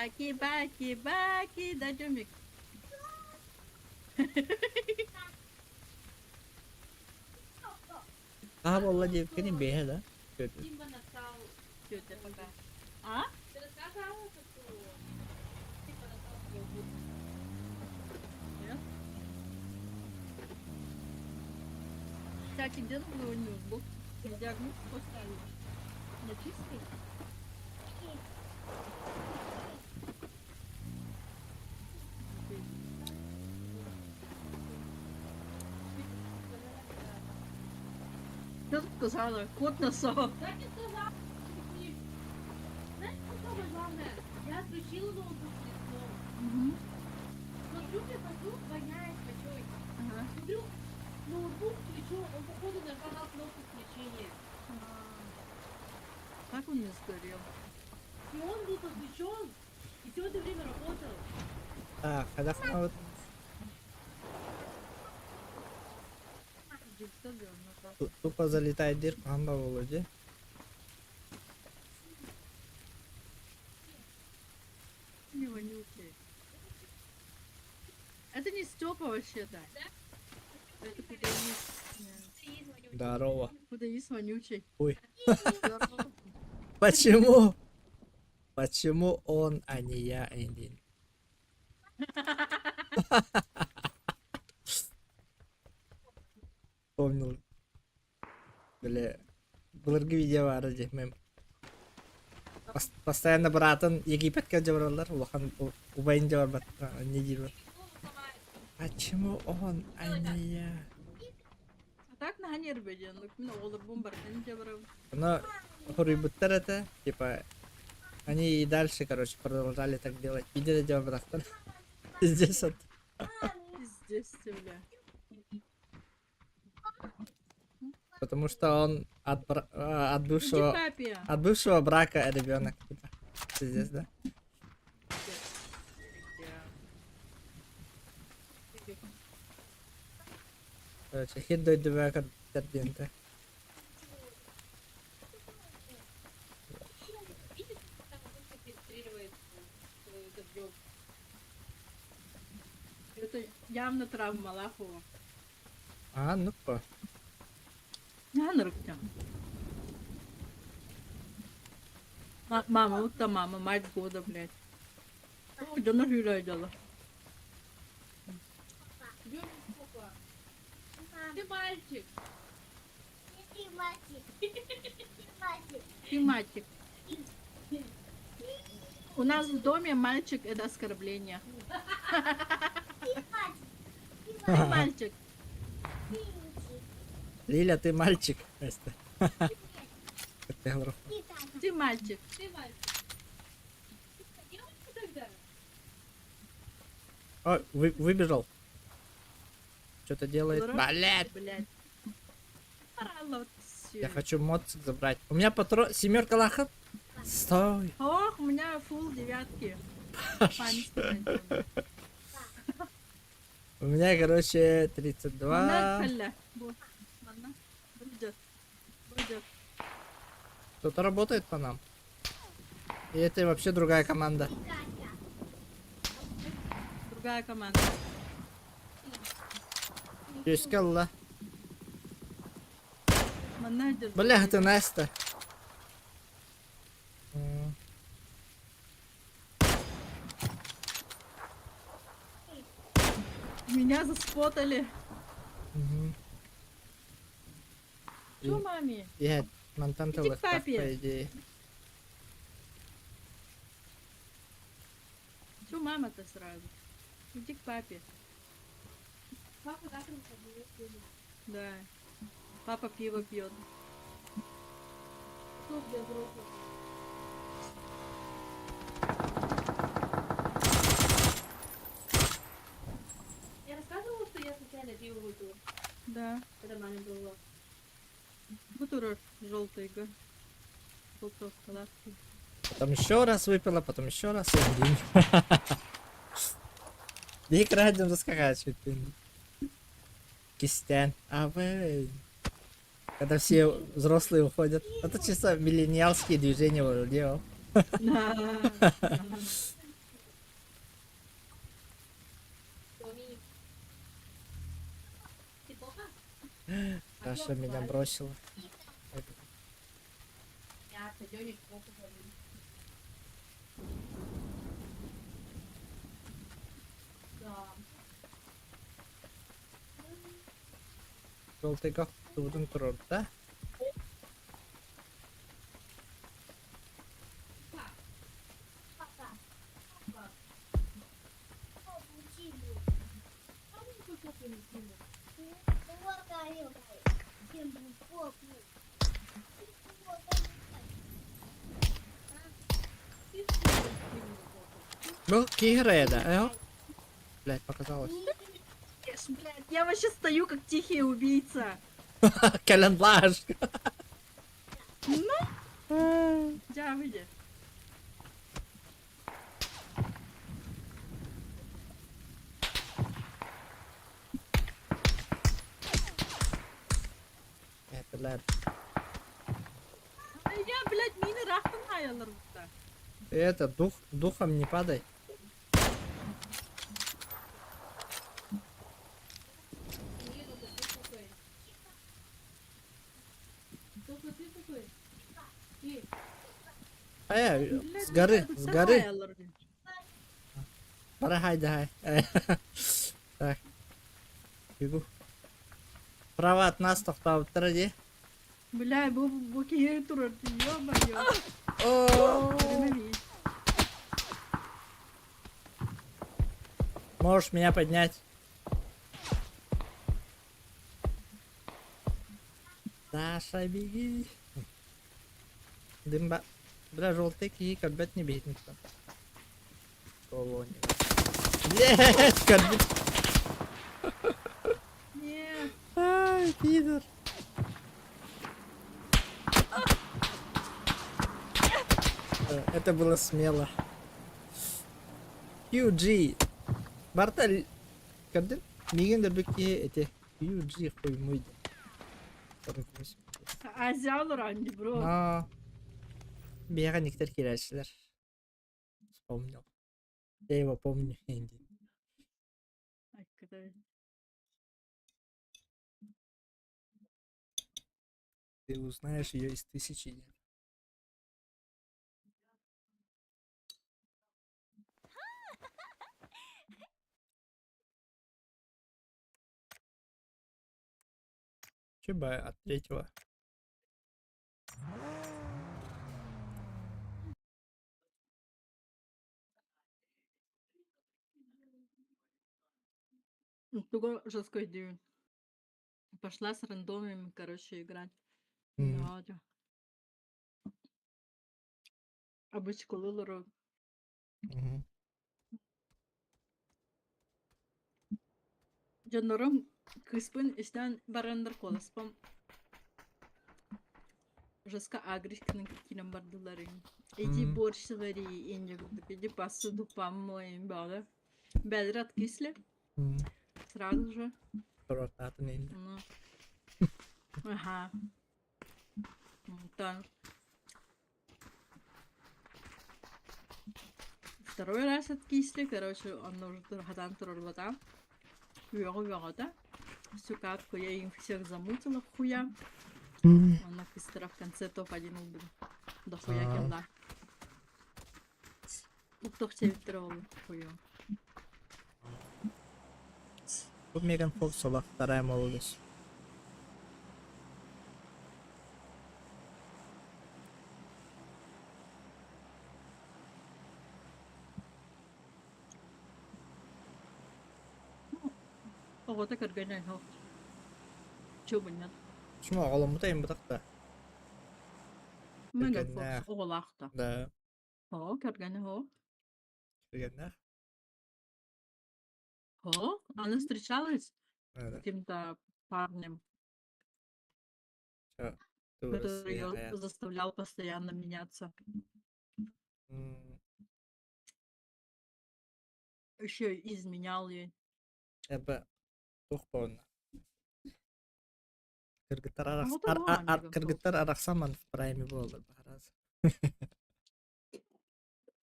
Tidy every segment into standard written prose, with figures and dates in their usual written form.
Баки, баки, баки, да, Демик. Ага, Володя, cái này bé đó. Дима настал. Тетя пока. А? Ты рассказала, что типа настал его Нет? Кстати, где новый ноутбук? Я диагноз поставила. На чистый? Что ты сказала? Кот насал. Я не сказала, что ты- Знаешь, что самое главное? Я отключила ноутбук перед сном. Угу. Смотрю, прихожу, воняет мочой. Ага. Смотрю, ноутбук включу, он походу нажал кнопку включения. Как он не сгорел? И он был подключен, и все это время работал. Так, когда вот тупо залетает дырка, хamba Володя. Не вонючий. Это не Степа вообще-то. Это кудаис. Здорово. Кудаис вонючий. Ой, Здорово. почему? Почему он, а не я, Эндин? Помнил. Бля, бұларға видео бар де мен. Постоянно баратын Египетке жабыралар, улахан убайын жабар не дейбір. Почему он, а не я? А так на ганер беден, ну олар бомбар не брал. Но хурибуттар это, типа, они и дальше, короче, продолжали так делать. Видели жабар здесь вот. Здесь бля. Потому что он от бывшего... Иди папе. От бывшего брака ребенок. Типа. Здесь, да? Короче, хит дойду века терпента. Видишь, там обычно фильтрирует дождем. Это явно травма Малахова. А, ну-ка. Я нырктям. Мама, вот та мама, мать года, блядь. Ой, да на жюля дала. Дёрни, папа. Ты мальчик. Ты мальчик. У нас в доме мальчик это оскорбление. Ты мальчик. Лиля, ты мальчик. Настя. Ты говорю. Ты мальчик. Ты мальчик. Ты девочка тогда? О, выбежал. Что-то делает. Здорово. Блять. Блядь. Орала вот всё. Я хочу мотоцикл забрать. У меня патрон... Семерка лахат. Стой. Ох, у меня фул девятки. Память станет. У меня, короче, Мана 32. халя. Вот. Мана. Будет. Будет. Кто-то работает по нам. И это вообще другая команда. Другая команда. Искала. Мана держит. Бля, это Настя. Меня заспотали. Мгм. Чё, маме? Я Монтанта Иди к легко, папе. по идее. Чё мама-то сразу? Иди к папе. Папа завтра будет. Да. Папа пиво пьет. Суп для взрослых. Я рассказывала, что я случайно пиво выпила, Да. когда маме была. Бутерброд желтый, га. Желтый, сладкий. Потом еще раз выпила, потом еще раз. И один. Дик радио заскакивает. Кистян. А вы... Когда все взрослые уходят. Это чисто миллениалские движения вроде. Да. Даша меня бросила. Я пойдём плохо говорю. Да. Желтый как тудың тұрыр, да? Ну, Кигреда, Блять, показалось. Блядь, я вообще стою как тихий убийца. Календлаж. Да, выйди. Это, блядь. А я, блядь, мины рахтан хаялар бутта. Это, духом не падай. Только ты такой. И С горы, с горы. Хаялар. Давай, давай. Так. Бегу. Справа от нас тоқтап тұр, де. Бля, bu киер турар, ё-моё. О, можешь меня поднять? Даша, беги. Дымба. Бля, желтый кий, корбет не бейт никто. Колония. Блять, корбет. Нет. Ай, пидор. Это было смело. QG. Барталь. Карден? Мигендер бекке эти. QG хуй мой. Азиалар анди, бро. Но... Бега никтер кирәчләр. Вспомнил. Я его помню. Инди. Ай, когда... Ты узнаешь ее из тысячи дней. Чеба от третьего. Туго жесткой день. Пошла с рандомами, короче, играть. М. Надя. Обычку лылару. Мгм. Жандарым кыспын истен барандар коласпам. Жеска агришканың кинем бардылары. Иди М. борщ свари, инде иди посуду помой, бада. Бедра откисли, М. сразу же. Ротатный инди. Ну. Ага. Так. Второй раз откисли, короче, он уже турхатан турбата. Уёга-уёга-да. Сюкатку я им всех замутила в хуя. М. Она пистера в конце топ-1 убил. До хуя А. килда. Кто в тебе тролл, хуя. Тут Меган Фокс, вторая молодость. Ого, так органай, хо. Чё бы нет? Почему? Агаламутайым бутакта. Меган Органай. Фокс, оголахта. Да. О, органай, хо. Органай. О, она встречалась с Да. каким-то парнем, Всё. Ты который вырос, ее я. заставлял постоянно меняться. М. Еще и изменял ей. Я бы тухпон. Кыргыттар А аракс... вот он, Меган Фокс. Кыргыттар араксаман в прайме болду бараз.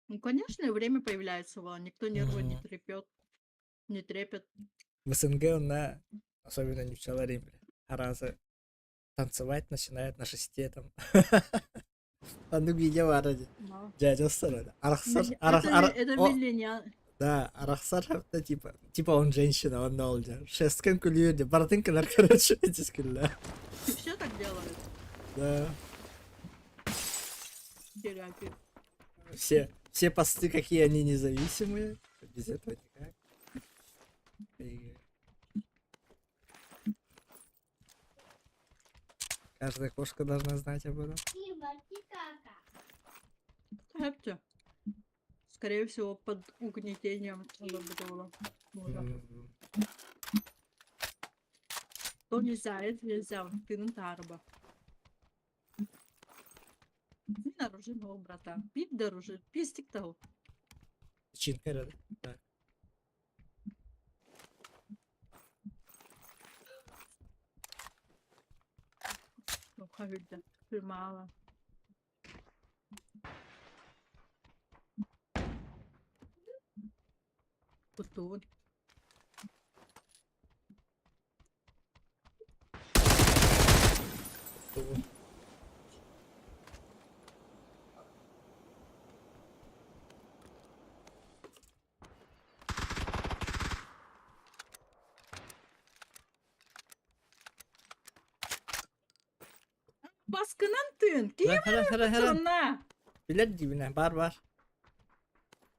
Ну, конечно, и время появляется, вон. Никто нервы не Мгм. трепет, не трепет. В СНГ он на... Особенно не в Челариме. Аразы танцевать начинают на шесте там. А ну где варади. Ну, Дядя Сара. Арахсар. это О, миллениал. да, Арахсар это типа он женщина, он нолдер. Шесткан кулюди. Бартынкалар, короче, эти скилля. И все так делают. Да. Терапия. Все посты, какие они независимые. Без этого никак. И каждая кошка должна знать об этом. Хэпти. Скорее всего, под угнетением было. М, То нельзя, это нельзя. Ты на тарба. Не наружи моего брата. Пить дороже. Пистик того. Чинка рада. Да. Ну, хавильда. Фирмала. Кутун. То- Baskının tın. Kim Heren. sonra? Bilet dibine var.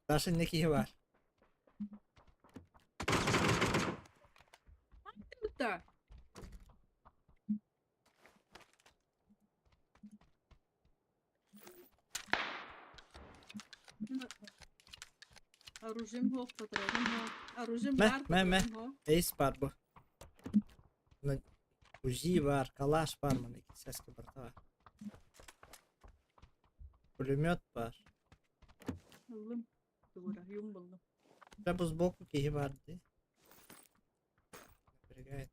Karşındaki var. Burada. Оружием хо, патроном хо. Оружием Мeh, бар, meh, meh. патроном хо. Ace var bu. Bunda Uzi var, Kalaş var mı? Ses kıpırtı var. Pulemyot var. Aldım. Дура, юм buldum. Треба збоку киги vardı. Напрягает.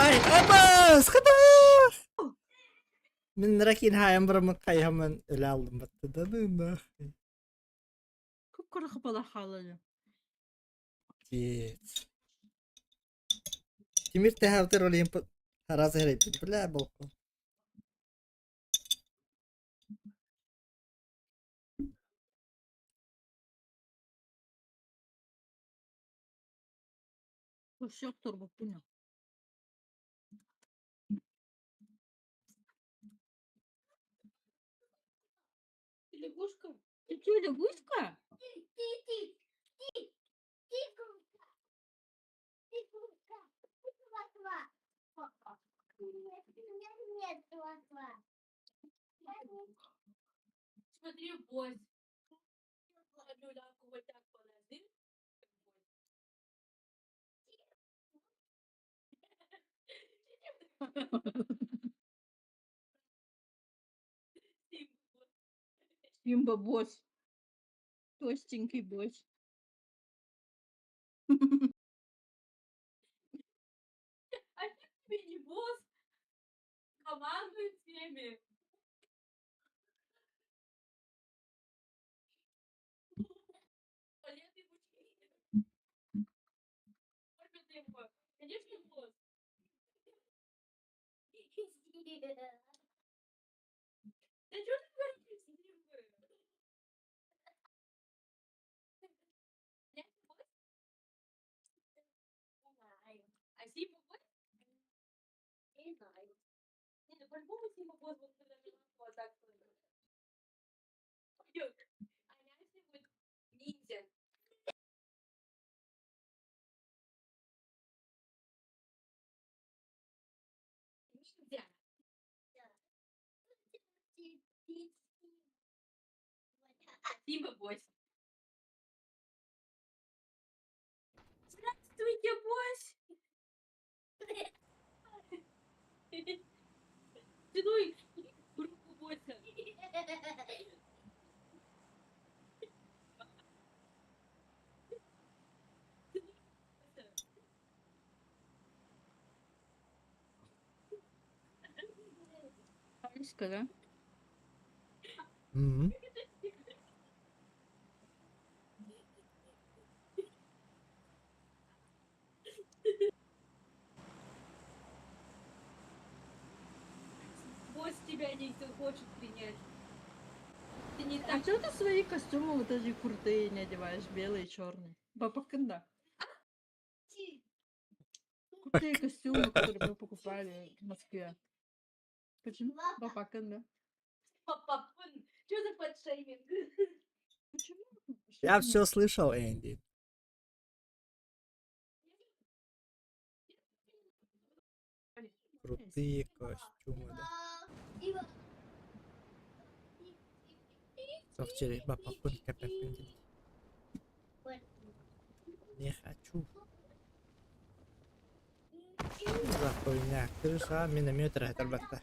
Ay, Abbas! Kapat! Min rakin hayam buramı kayhamın öyle aldım battı da da. Kıpkırı kıpala halıcı. Git. Timir tehavdır olayım. Harazı herayıp. Bla bolko. Hoş yoktur bu ne? Лягушка? Ты что, лягушка? Смотри, бось. Одну лапку вот так положи. Симба босс. Толстенький босс. А тебе не босс командует всеми. Туалет ему чистит. Кормит его. Конечно, босс. Да что ты говоришь, Симба? Нет, босс? Знаю. А Симба босс? Не знаю. Не, ну по-любому Симба босс, вот когда же вот так пойдет. А Няся будет ниндзя. Ниндзя. Симба босс. Здравствуйте, босс. Целуй руку босса. Аська, да? Мгм. Босс тебя не хочет принять. Ты не А так. чего ты свои костюмы вот эти крутые не одеваешь, белые и черные? Баба Кында. Крутые костюмы, которые мы покупали в Москве. Почему? Баба Кында. Папа, что за подшейминг? Почему? Я все слышал, Энди. Крутые костюмы, да. Повтори, баба Кунка, папа. Не хочу. За хуйня. Крыша, миномет, ребята.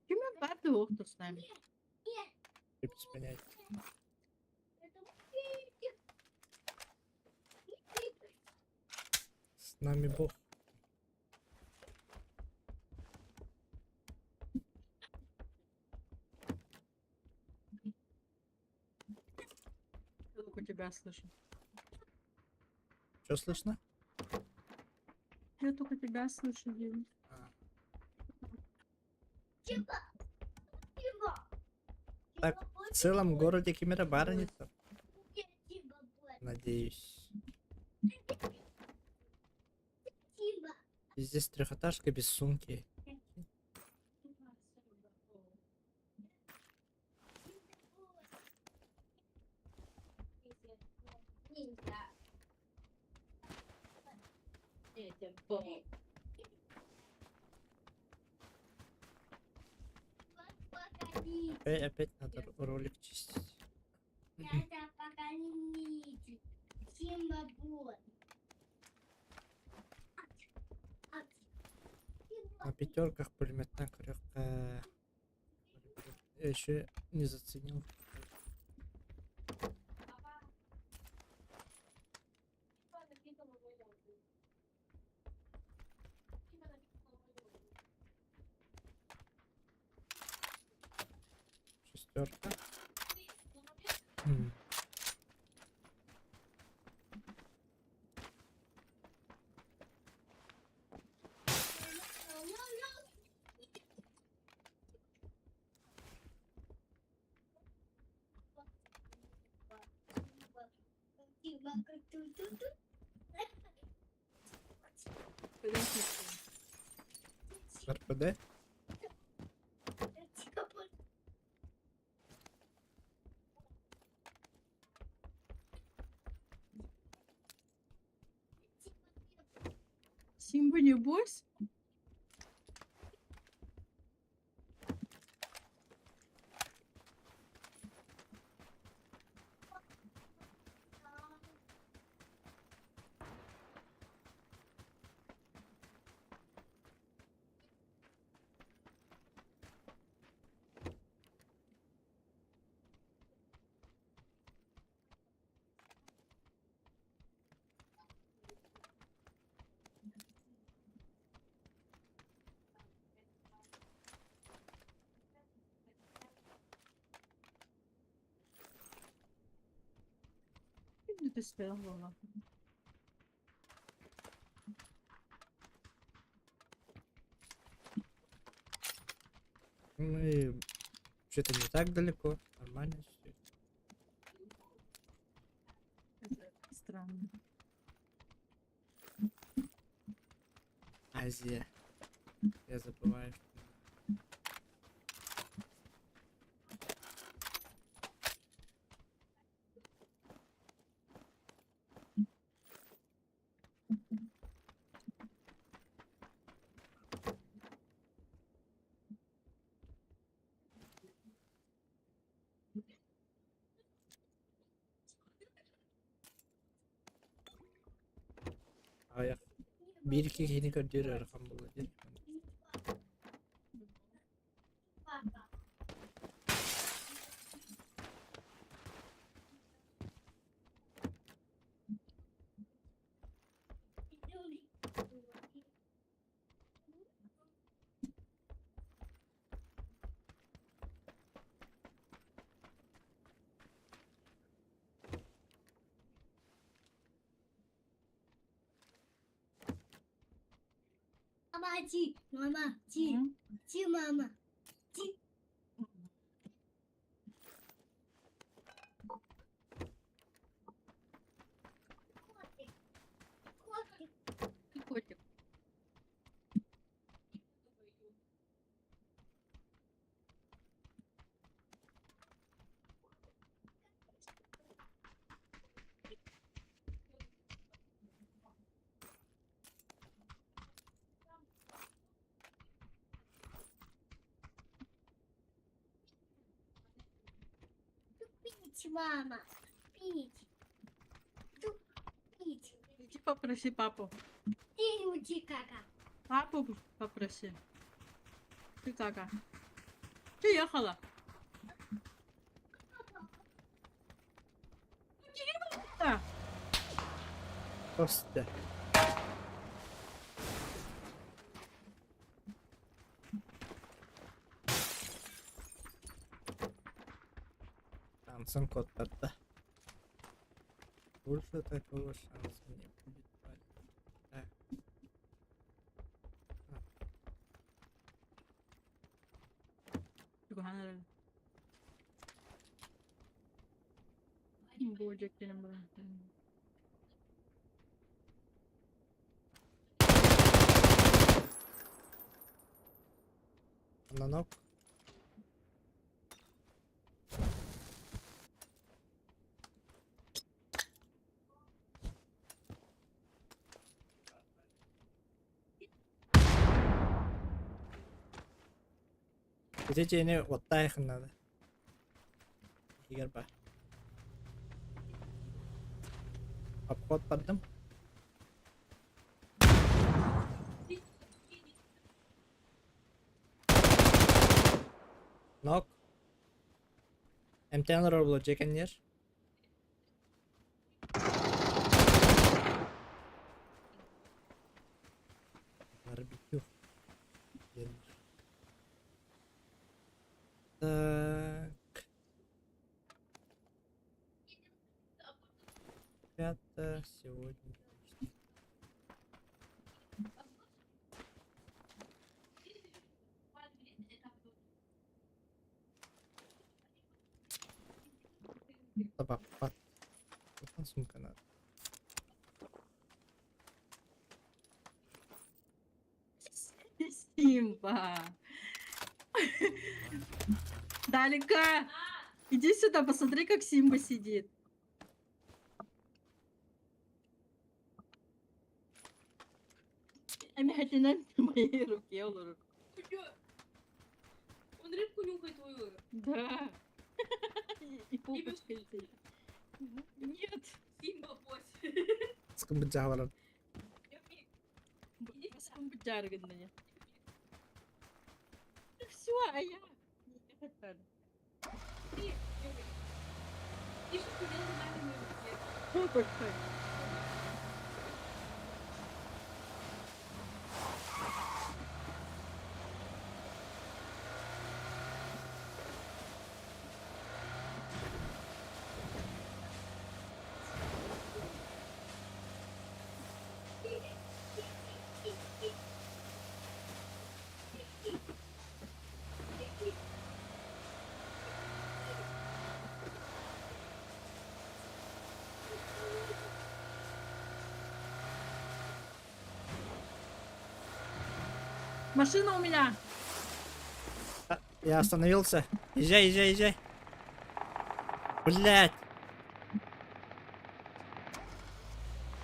Почему Барту кто с нами? Без понятия. С нами Бог. Я только тебя слышу. Что слышно? Я только тебя слышу, Дим. А. Так, в целом городе Кемера баронится. Надеюсь. И здесь трехэтажка без сумки. Опять надо ролик чистить. На пятерках пулеметная крепкая. Я еще не заценил. Шестерка. РПД? Симба не босс? Ну ты спела. Мы что-то не так далеко. Нормально все. Это странно. Азия. Я забываю, что Аяк. Bir iki kini gördüğür rakam bulacak. Мама, ти, мама, ти, Hı? ти, мама. Ти. Котик. Ты котик. Пить, мама. Пить. Пить. Иди попроси папу. Ты уйди, кака. Папу попроси. Ты кака. Приехала. Да. Просто. Шансом котlarda. Больше такого шанса не будет. Так. Subhanallah. Boğacak benim bu. Нанок. Где не вот так надо. Герба. Обход поддым. Нок. МТН робло чекенер. Барбекю. Так. Ребята, сегодня. Табак, пат. Какая сумка надо? Симба. Далека. Иди сюда, посмотри, как Симба сидит. Обязательно на моей руке olur. Он рыбку нюхает твою. Да. И попочкой сидит. Нет. Симба, бось. Sıkın bıçağı var. Сам жарганная. Все, а я не хотела. Ты что хотела на меня? Попочкой. Машина у меня. Я остановился. Езжай, езжай, езжай. Блять.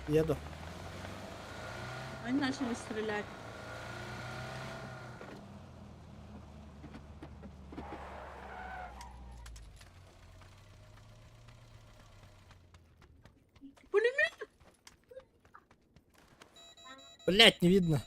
Еду. Они начали стрелять. Пулемет! Блять, не видно.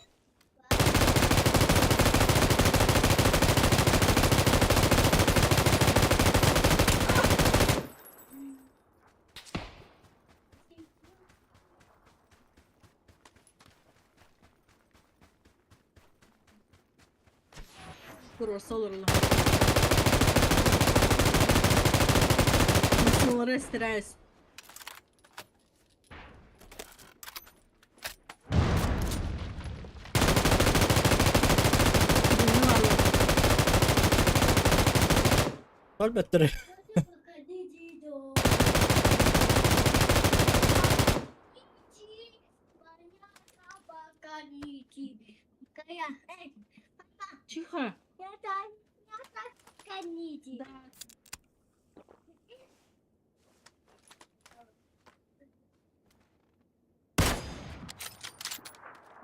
Burası alırlar. Sınırı stres. Birini varlar. Gol better. Тихо. Да.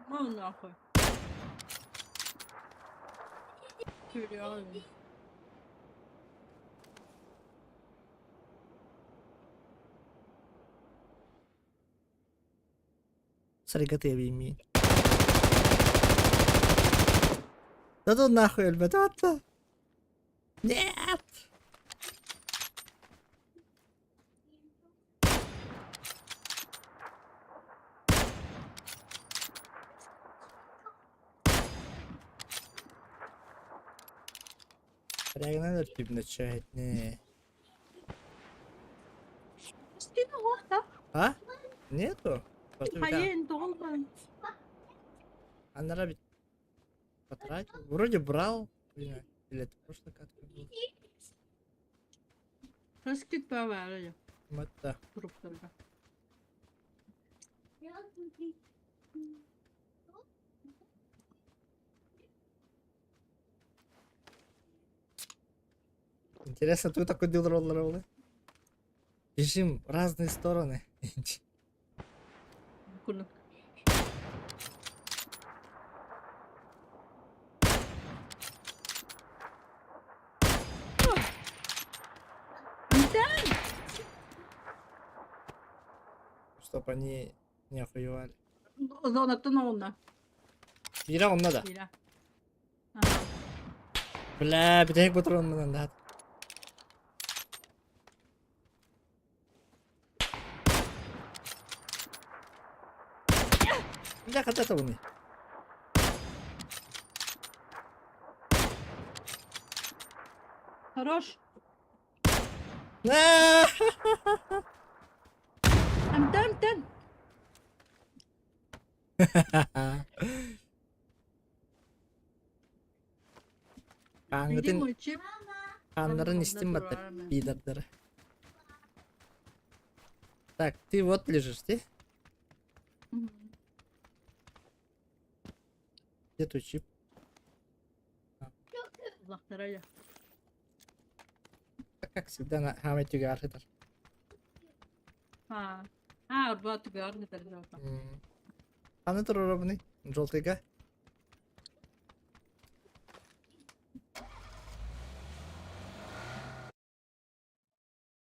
Мало нахуй. Реально. Саригаты يمين. Да тут нахуй, Альберто. Нет! Реально тип начать, не. Стена лохта. А? Нету? Просто да. Хаен долбан. А на ведь потратил? Вроде брал. Блин, или это просто катка был? Раскид поварили. Это. Трупторга. Интересно, ты такой дел роллер? Бежим в разные стороны. Кулак. Антон! Чтоб они не охуевали. Зона тонна. Бира он надо. Бира. Ага. Бля, битек патрон надо. Бля, когда это он? Хорош. На! Антон. Бери Kangetin мой чип. kanların istim пидордары. Так, ты вот лежишь, ты? Мгм. Где твой чип? Благодаря. Так, как всегда на хаметюге архитар. Урбат гарни таржата. Аны тұр ұрабыны? Жолтыға?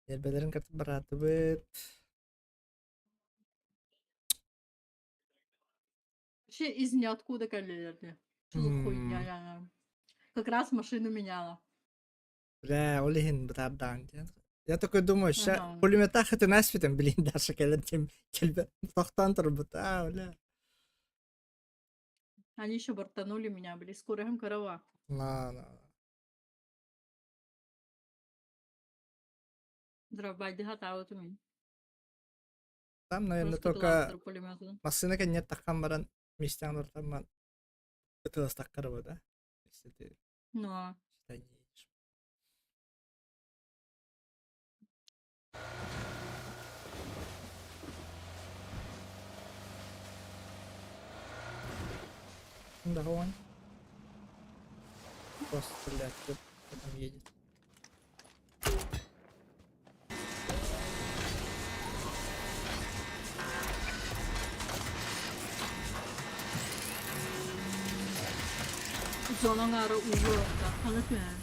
Ербелерін картып бараты бұд. Вообще из ниоткуда коллеги. Что за хуйня, я как раз машину меняла. Бля, олихин бұтардан. Я такой думаю, ща Ага. пулемета хаты насвитем, блин, Даша келетем. Келбе, тоқтан тұр бұд, бля. Они еще бортанули меня, были скорым корова. На. Дробайди хатаут у меня. Там, наверное, Просто только пулемет. машина нет таққан баран местян ортаман. Это стаққары да? Если ты Ну, сюда не едешь. Да, он. Просто стрелять, кто там едет. зонаға ұйырықта. Қанатымен.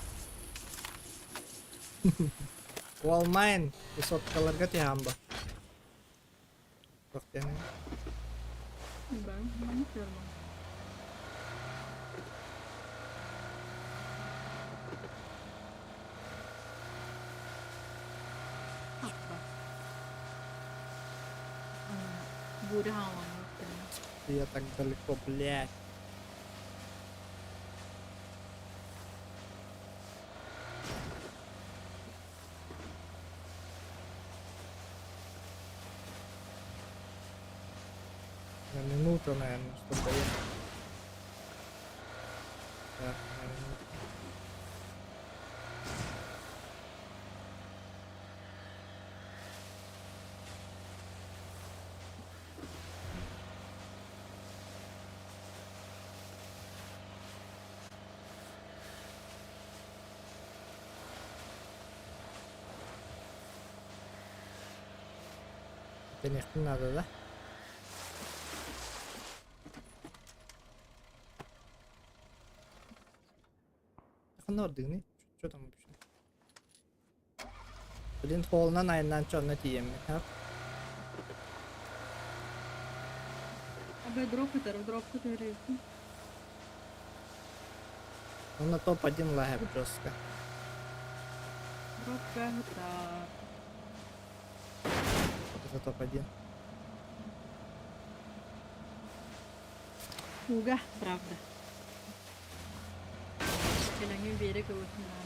Wallmine, высоткаларға тиямба. Жоқ, яны. Ben bakıyorum. Hatta. Borde ha man. Я так далеко, блядь. На минуту, наверное, чтобы доехать. Да, на минуту. Денег не надо, да? Yakında oradayım ne? Что там вообще? Блин, қолынан айынан чонна тиемін. Hep. Абе дроп катер. Он на топ-1 лагает жестко. Дроп катер. Это топ-1. Уга, правда. Кэлэнгийн берег өвснаа.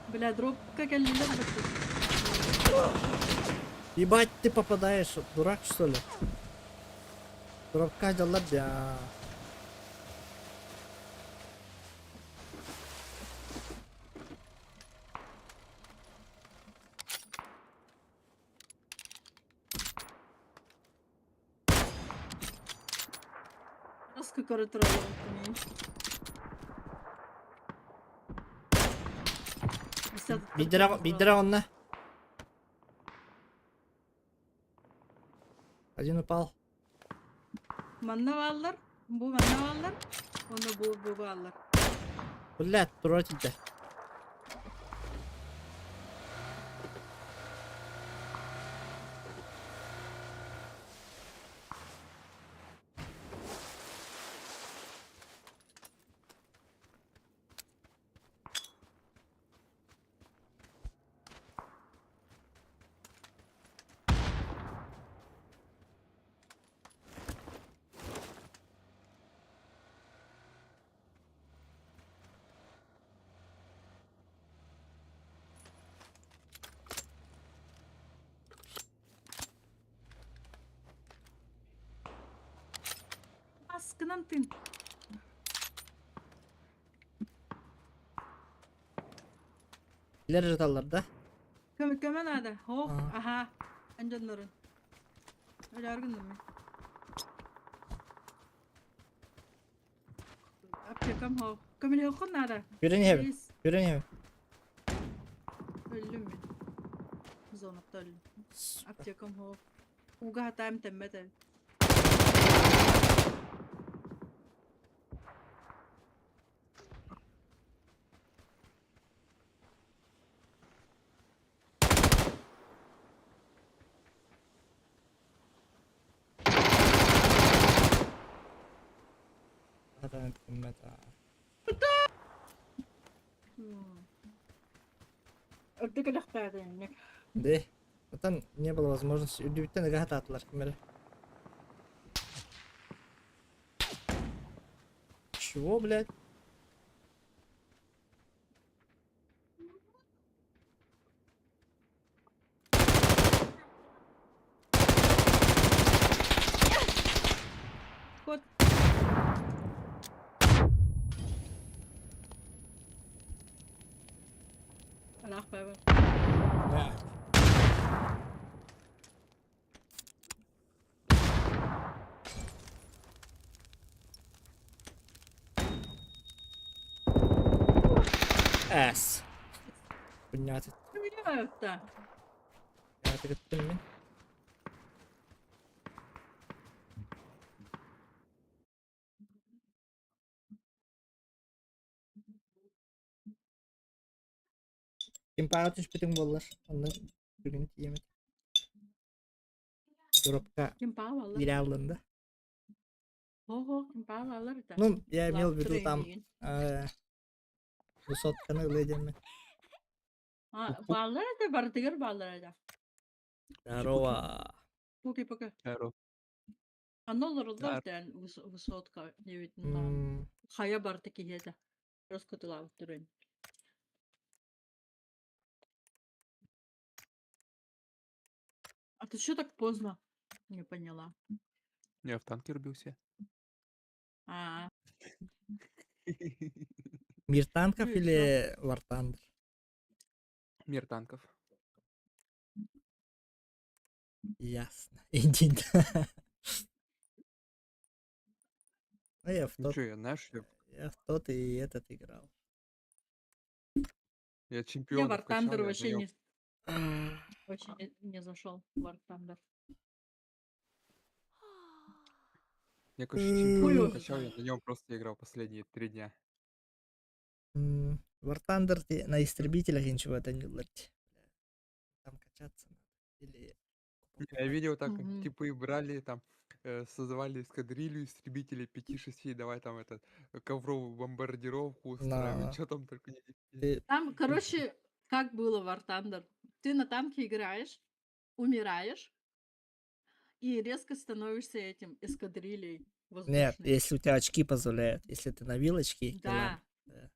Бля, дропка келдилер бит. Ебать, ты попадаешь, дурак что ли? Дуракка жаллар ya. Nasıl karıtıralım bunu? Бедра он на. Один упал. Manna varlar. Bu manna varlar. Onu bu varlar. Блядь, туротите. Askınan tüm. İleri jatalar da. Köme nerede? Hop. Aha. Aha. Encanların. Öyle argındım ben. Apçakam hop. Kömeli hokun nerede? Birini hemen. Reis. Birini hemen. Öldüm ben. Zonakta öldüm. Apçakam hop. Uga hatayım temmete. Hadi ümmet ha. Öldü kadar ben. Да. Вот там не было возможности. Удивительно, нагата attılar камеры. Чего, блядь? Kod. Allah baba. Да. Ass. Понятно. Biliyor da. Понятно, gittim mi? Kim para atış bütün bollar. Onlar Бүгін тиемет. Дропка Кимпа баллар. ире алдында. Ого, кимпа баллар это. Ну, я имел в виду Лавтры там деген. высотканы ылайдеме. Баллар это бардыгар баллар это. Здорово. Пуки-пуки. Здорово. Оно лордор Ар- тен высотка. Не ведь М, хая бартыки это. Раскутыла вторым. А ты что так поздно? Не поняла. Я в танке рубился. А, Мир танков Ну и или War Thunder? Мир танков. Ясно. Иди. Ну, я в Ну тот, чё, я знаешь, я в тот и этот играл. я я чемпион War качал, Thunder я вообще на нём- не зашел. War Thunder. я, короче, чемпион Хуёво качал, я знаю. на нем просто играл последние 3 дня. War Thunder на истребителях ничего это не ловить. Там качаться надо. Или Я видел так, Мгм. типы брали там, создавали эскадрилью истребителей 5-6, давай там этот, ковровую бомбардировку устраивать, на что там только не... ты Там, короче, как было в War Thunder. Ты на танке играешь, умираешь и резко становишься этим эскадрильей нет, воздушной. если у тебя очки позволяют, если ты на вилочке, и Да, ладно, да.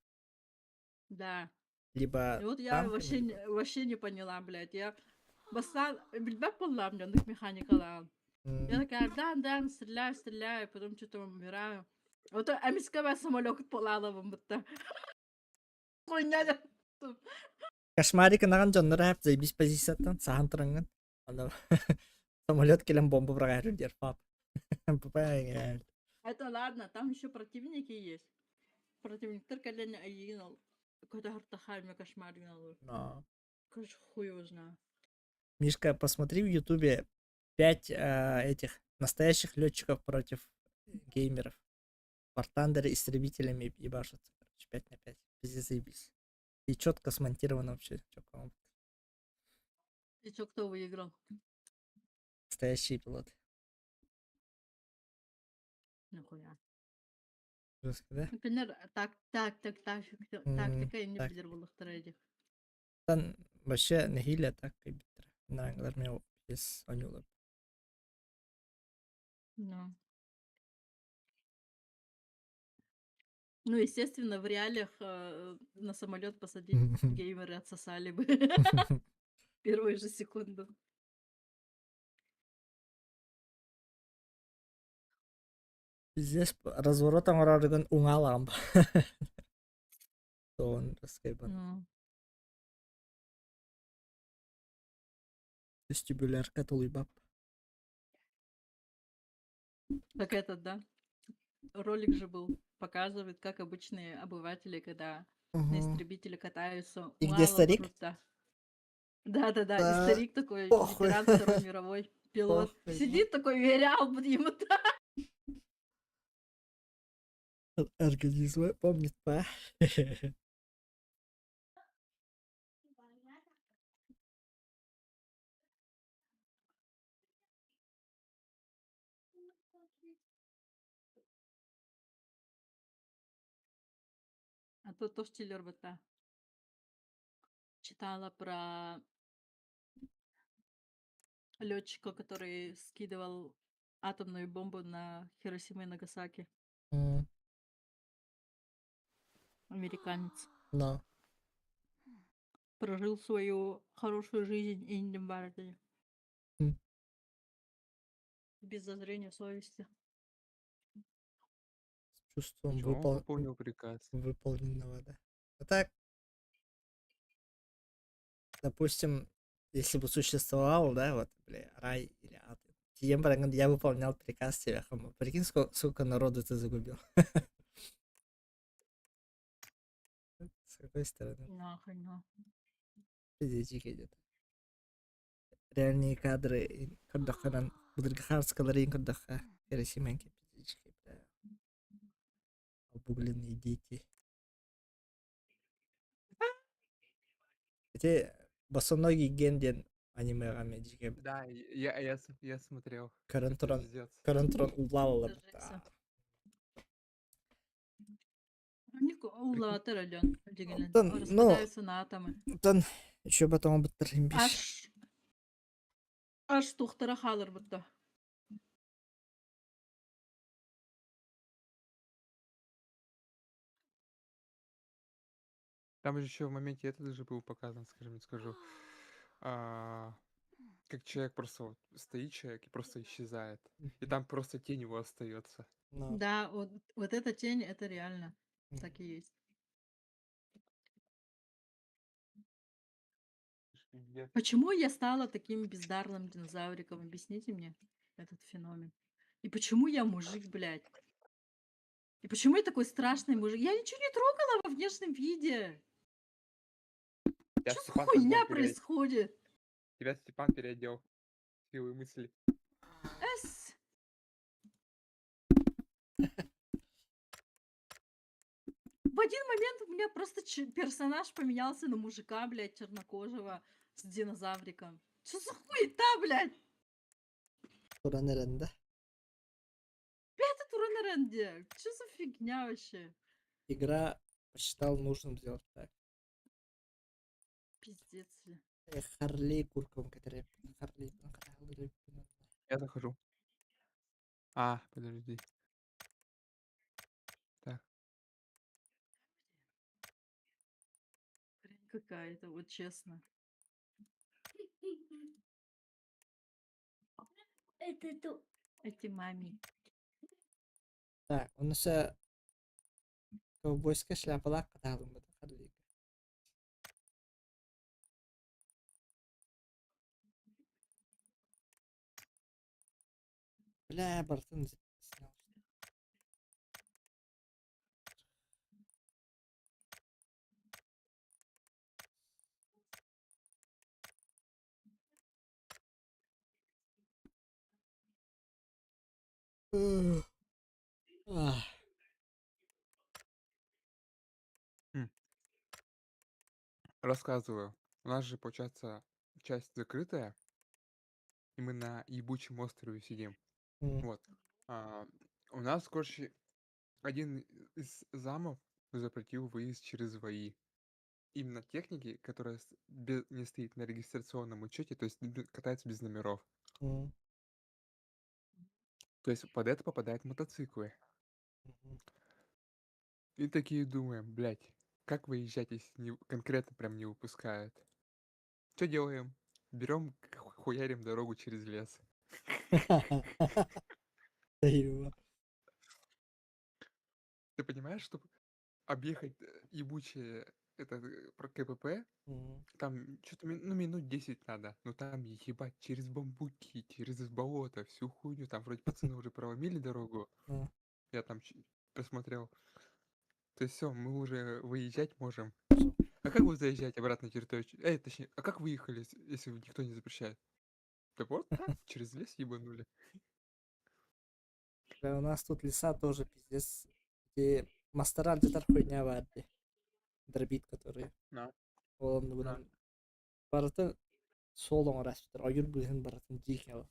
да. Либо И вот я танками, вообще, либо- вообще не поняла, блядь. Я баста билбеп боллам жандык механикалар. М, Я такая, да, стреляю, стреляю, потом что-то умираю. Вот амиска ben самолет полалавым бытта. Хуйня да. Кошмарик наган жоннор хап заебись позицияттан сахан туранган. Ана самолет келен бомба брагар дер пап. Бабай. Это ладно, там еще противники есть. Противник колен аинал. Когда хартахальме кошмаринал. Но. Короче, хуй его знаю. Мишка, посмотри в Ютубе 5 этих настоящих летчиков против геймеров. War Thunder истребителями ебашутся. 5 на 5. Пиздец заебись. И четко смонтировано вообще. Чё, по-моему, И что, кто выиграл? настоящие пилоты. Нахуя. Жестко, да? Например, тактика и не Так. билер был второй. Тан вообще нахиля так и биттер. Наңлар мен пиздец ойнулар. Ну. Ну, естественно, в реалиях на самолет посадить геймеры отсосали бы первую же секунду. Пиздец разворотом арарыгын уңалам. Тон раскайбан. Ну, Вестибуляр катулуйбап. как этот, да? Ролик же был, показывает, как обычные обыватели, когда на истребителе катаются. И где старик? Круто. Да-да-да, и Да, старик такой, похуй. ветеран Второй мировой, пилот. Похуй. Сидит такой, верял, ему так. Организм помнит, па. А то тоже Тиллер БТ. Читала про летчика, который скидывал атомную бомбу на Хиросиму и Нагасаки. М, Американец. Но. Прожил свою хорошую жизнь и не бардали. М. Без зазрения совести. С чувством Ничего, он выполнил приказ. выполненного, да. А так, допустим, если бы существовал, да, вот, бля, рай или ад. Я выполнял приказ тебя, хама. Прикинь, сколько народу ты загубил. С какой стороны? Нахуй, ну. Физически идет. Реальные кадры, кадахаран, Будргахарскалары, кадаха, Хиросименки, физически, бля. Обугленные дети. Эти босоногий генден анимеға жеге Да, я смотрел. көрін Это тұран пиздец. улалылар Жесть. Ник улаатар өлөн дегенен. Тон, ну, Распадаются на атомы. Тон еще потом бітірген биш. Аш тухтара халыр бутта. Там же еще в моменте это же был показан, скажу. Как человек просто вот стоит человек и просто исчезает. И там просто тень его остается. Ну, Да, вот эта тень, это реально так и есть. Почему я стала таким бездарным динозавриком? Объясните мне этот феномен. И почему я мужик, блядь? И почему я такой страшный мужик? Я ничего не трогала во внешнем виде. Тебя Что за Степан хуйня забыл переодеть. происходит? Тебя Степан переодел. Силы мысли. Эс. В один момент у меня просто персонаж поменялся на мужика, блядь, чернокожего с динозавриком. Что за хуета, блядь? Туран эренде. Это Турнеренде. Что за фигня вообще? Игра посчитал нужным сделать так. Пиздец. Харли курком катереп. Харли. Я захожу. Подожди. Так. Хрень какая-то, вот честно. Это то. Эти мами. Так, он еще ковбойская шляпалак каталым это Харли. Бля, Бартон снял. Ах. Рассказываю. У нас же, получается, часть закрытая, и мы на ебучем острове сидим. Вот. У нас, короче, один из замов запретил выезд через ВАИ. Именно техники, которая не стоит на регистрационном учете, то есть катается без номеров. То есть под это попадают мотоциклы. И такие думаем, блядь, как выезжать, если конкретно прям не выпускают? Что делаем? Берем, хуярим дорогу через лес. Ты понимаешь, чтобы объехать ебучее это про КПП, там что-то минут 10 надо, но там ебать через бамбуки, через болото, всю хуйню, там вроде пацаны уже проломили дорогу, я там посмотрел. То есть все, мы уже выезжать можем. А как вы заезжаете обратно на территорию? Точнее, а как выехали, если никто не запрещает? Да вот так, через лес ебанули. Да, у нас тут леса тоже пиздец. Где мастера где-то хуйня варди. Дробит, которые. На. Он bunun баратын сол оңырас бітір. Ойыр бұйын баратын дихел.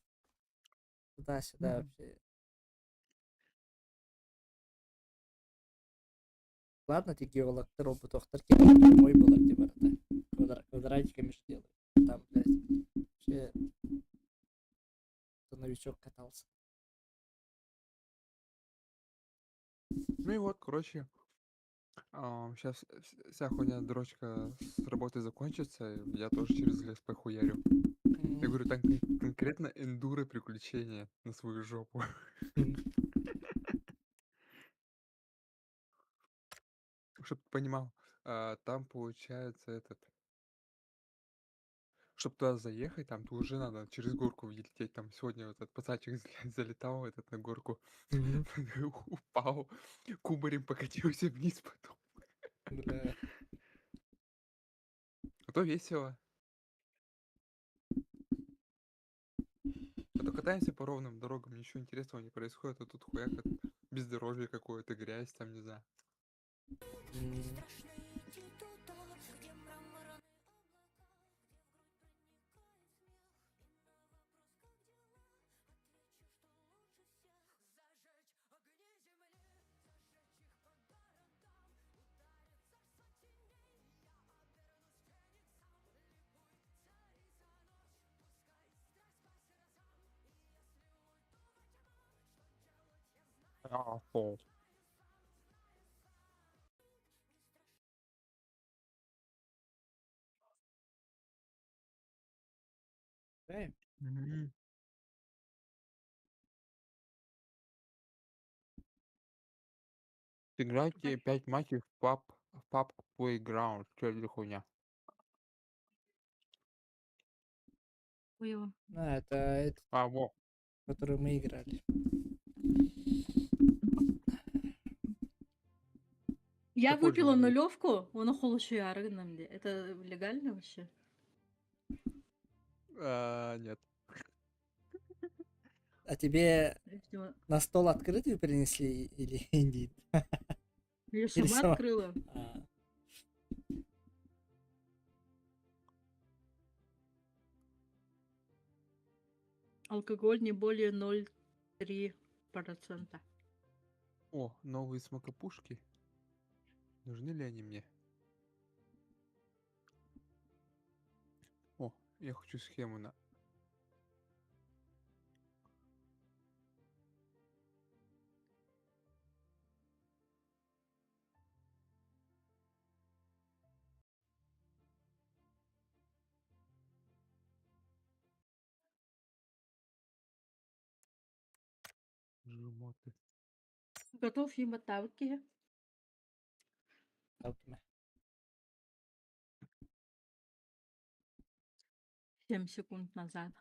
Туда-сюда вообще. Ладно, те геологты, роботохтар, те мой было где барата. Квадратиками же делают. Там, блядь, вообще новичок катался. Ну и вот, короче, сейчас вся хуйня дрочка с работы закончится, я тоже через лес похуярю. Я говорю, там конкретно эндуро приключения на свою жопу. Чтоб ты понимал, там получается чтобы туда заехать, там уже надо через горку лететь. Там сегодня вот этот пацанчик залетал на горку, упал, кубарем покатился вниз потом. Бля. А то весело. А то катаемся по ровным дорогам, ничего интересного не происходит, а тут хуяк бездорожье какое-то, грязь там, не знаю. Фол. Играем? Мгм. Сыграйте 5 матчей в PUBG Playground. Что это за хуйня? Хуёво. А, это этот, А, во. который мы играли. Я Такой же выпила он есть. нулевку, он охол еще и аргном. Это легально вообще? Нет. А тебе Видимо, на стол открытый принесли или нет? я Или сама сама? открыла. А, Алкоголь не более 0,3%. О, новые смокопушки. Нужны ли они мне? О, я хочу схему на... Жмоты. Готов емотавки. таукина. 7 секунд назад.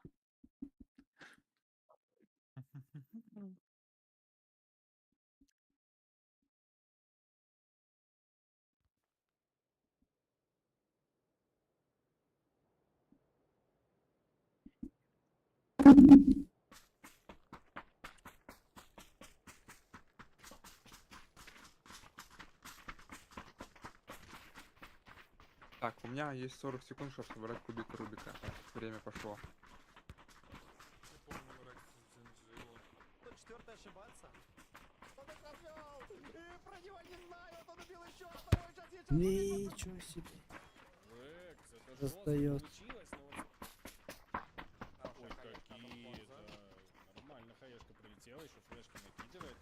Так, у меня есть 40 секунд, чтобы собрать кубик Рубика. Время пошло. Четвертый ошибаться? Он их развел! И про него не знают! Он убил еще одного! И сейчас Ничего себе. Рекс, это жестко Достает. получилось, но вот... Ой, какие, да. Нормально, хаешка прилетела, еще флешка накидывает.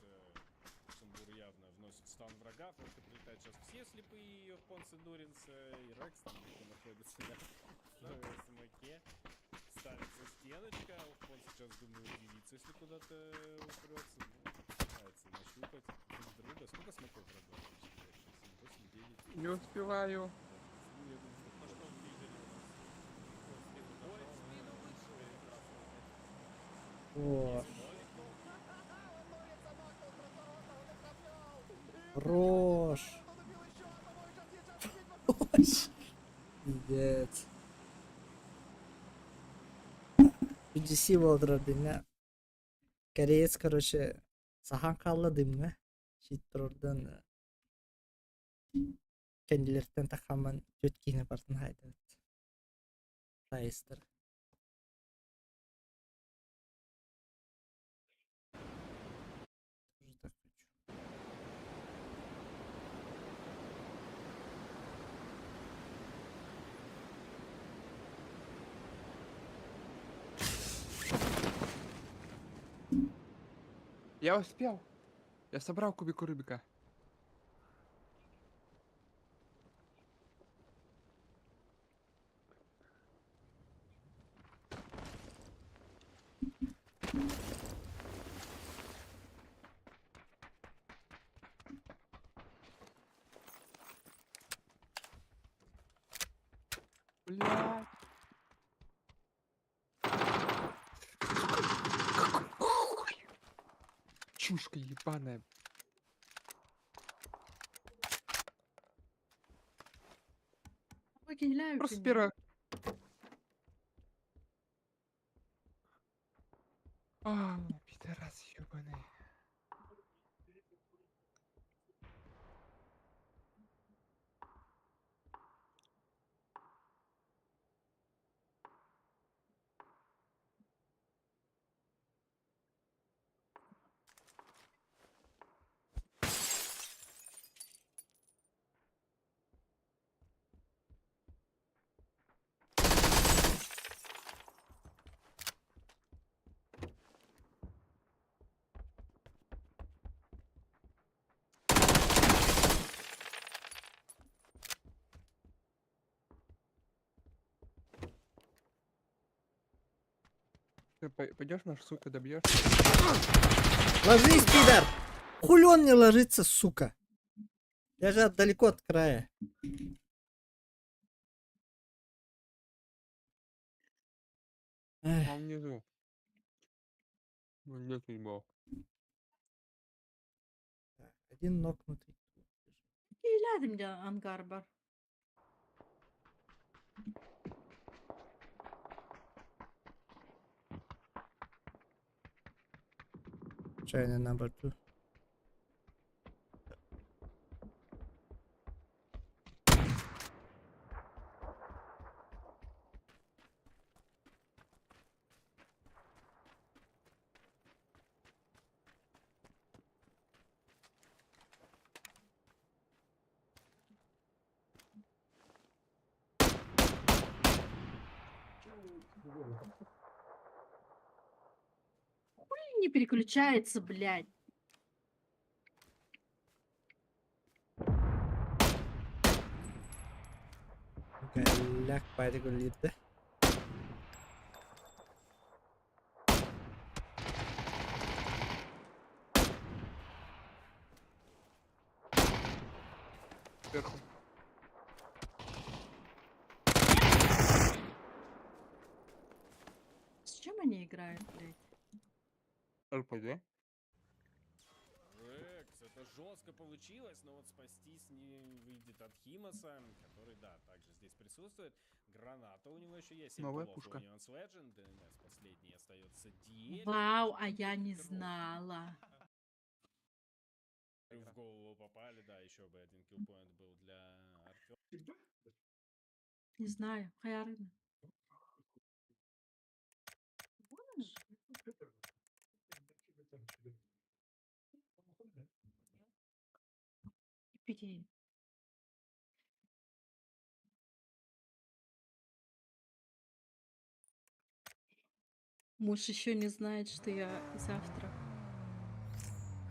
Сумбур явно вносит стан врага, флешка прилетает сейчас все слепые, Понс и Дуринс, и Рекс там где находится, да, в смоке. Ставится стеночка, Понс сейчас, думаю, удивится, если куда-то упрется. Ну, пытается нащупать друг друга. Сколько смоков врага? 8, 9. Не успеваю. Ну, я думаю, что что он лидерил у нас. Ой, в спину вышел. О, рожь. Пиздец. BGC болдырдың кореец, короче, сахан қалладым, шиттұрдың кенділерден тақаман төткені бартын хайды. Тайыстыр. Тоже так хочу. Я успел. Я собрал кубик Рубика. Блядь. Чушка ебаная. Покиляю Просто меня. первое. Пидорас ебаный. Ты пойдешь наш, сука, добьешь? Ложись, пидор! Хули он не ложится, сука? Я же далеко от края. Эх, Он внизу. Он 10 был. так, один нокнутый. И рядом где ангар бар. China number 2. Не переключается, блядь. Голяк пайдагулит. Сверху. С чем они играют, блядь? РПГ. Рекс, это жестко получилось, но вот спастись не выйдет от Химоса, который, да, также здесь присутствует. Граната у него еще есть. Новая Импелов пушка. Unions Legend, ДНС последний остается Диэль. Вау, а я не знала. В голову попали, да, еще бы один киллпоинт был для Артема. Не знаю. Хаярина. Вон же. Пикей. Муж еще не знает, что я завтра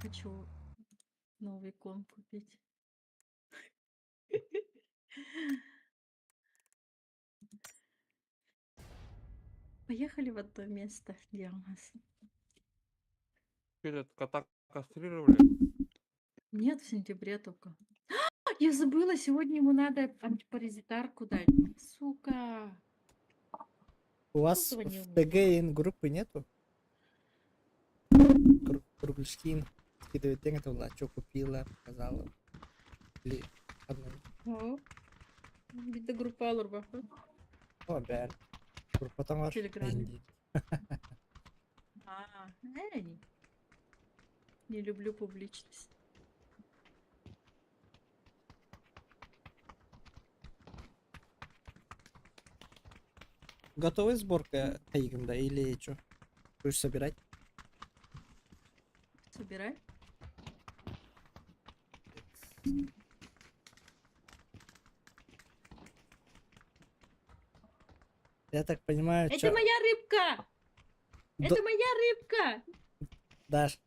хочу новый комп купить. Поехали в одно место, где у нас. Этот кота кастрировали. Нет, в сентябре только. Я забыла, сегодня ему надо антипаразитарку дать. Сука. У вас Позвонил в мне. ТГ группы нету? Круглишкин скидывает денег, а что купила, показала. Или одну. О, бита группа Алурбаха О, бәр. Группа в var. Телеграме. Инди. Эй. Не люблю публичность. Готовая сборка Таиганда или что? Будешь собирать? Собирай. Я так понимаю, Это моя рыбка! Это моя рыбка! Даш.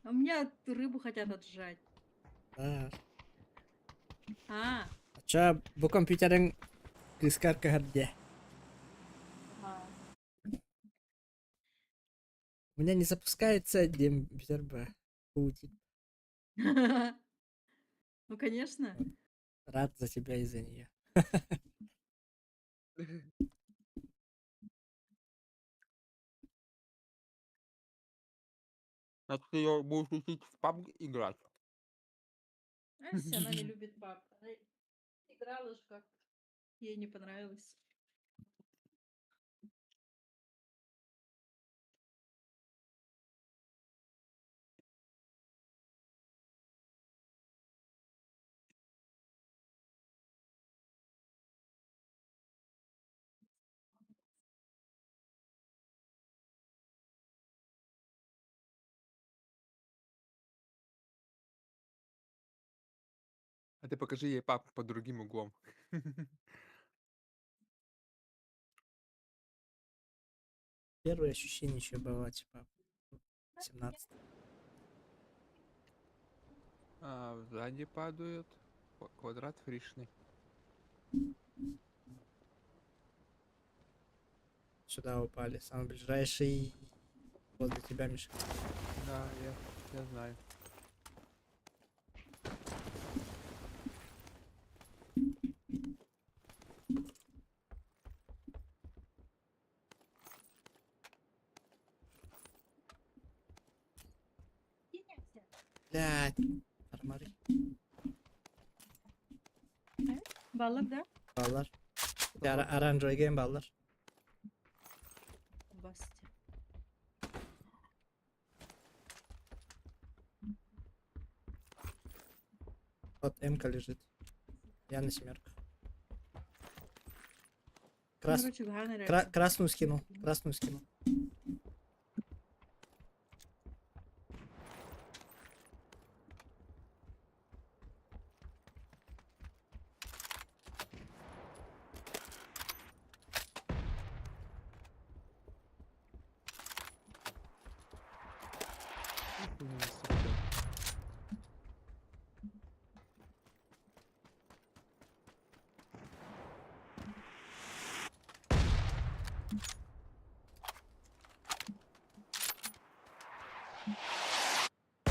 А у меня рыбу хотят отжать. Даш. А, Ча, bu компьютерен дискарка где? У меня не запускается демберба. Будет. Ну, конечно. Рад за тебя и за нее. Значит, ты ее будешь учить в PUBG играть. Если она не любит пап. Она играла же как. Ей не понравилось. А ты покажи ей пап под другим углом. Первое ощущение еще было, типа, 17. Сзади падают. Квадрат фришный. сюда упали. Самый ближайший возле тебя, Миша. Да, я знаю. Блядь. Армари. Баллар, да? Ballar. Ya оранжевый гейм балlar. Басти. Вот М-ка лежит. Я на семерках. Крас... Короче, гарна реакція. Красную скину. Красную скину. Нихуя не стрелял.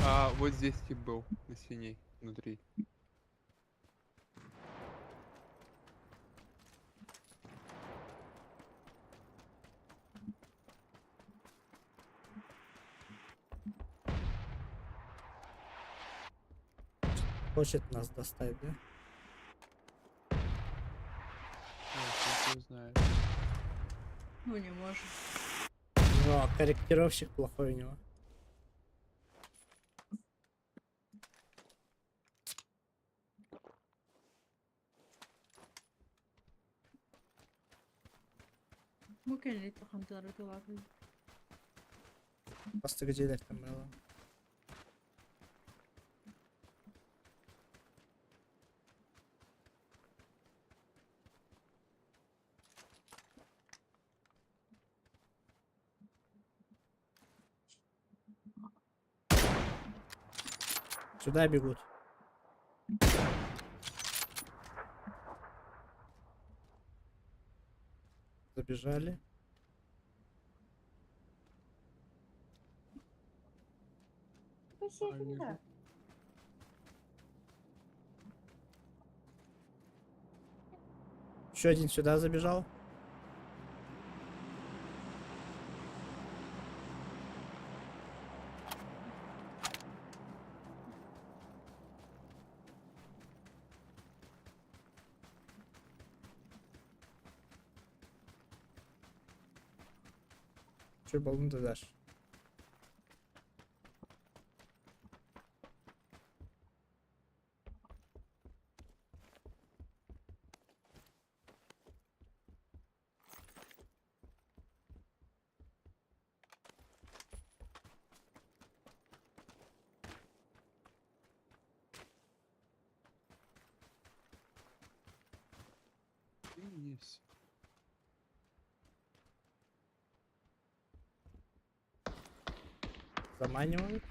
А вот здесь тип был, на синей, внутри. Хочет нас достать, да? Кто знает. Ну, не может. Но корректировщик плохой у него. Мукель літо хантера пілати. Просто где там было. Сюда бегут. Забежали. вижу. Еще один сюда забежал. Че баллон ты дашь? Есть. Заманивают.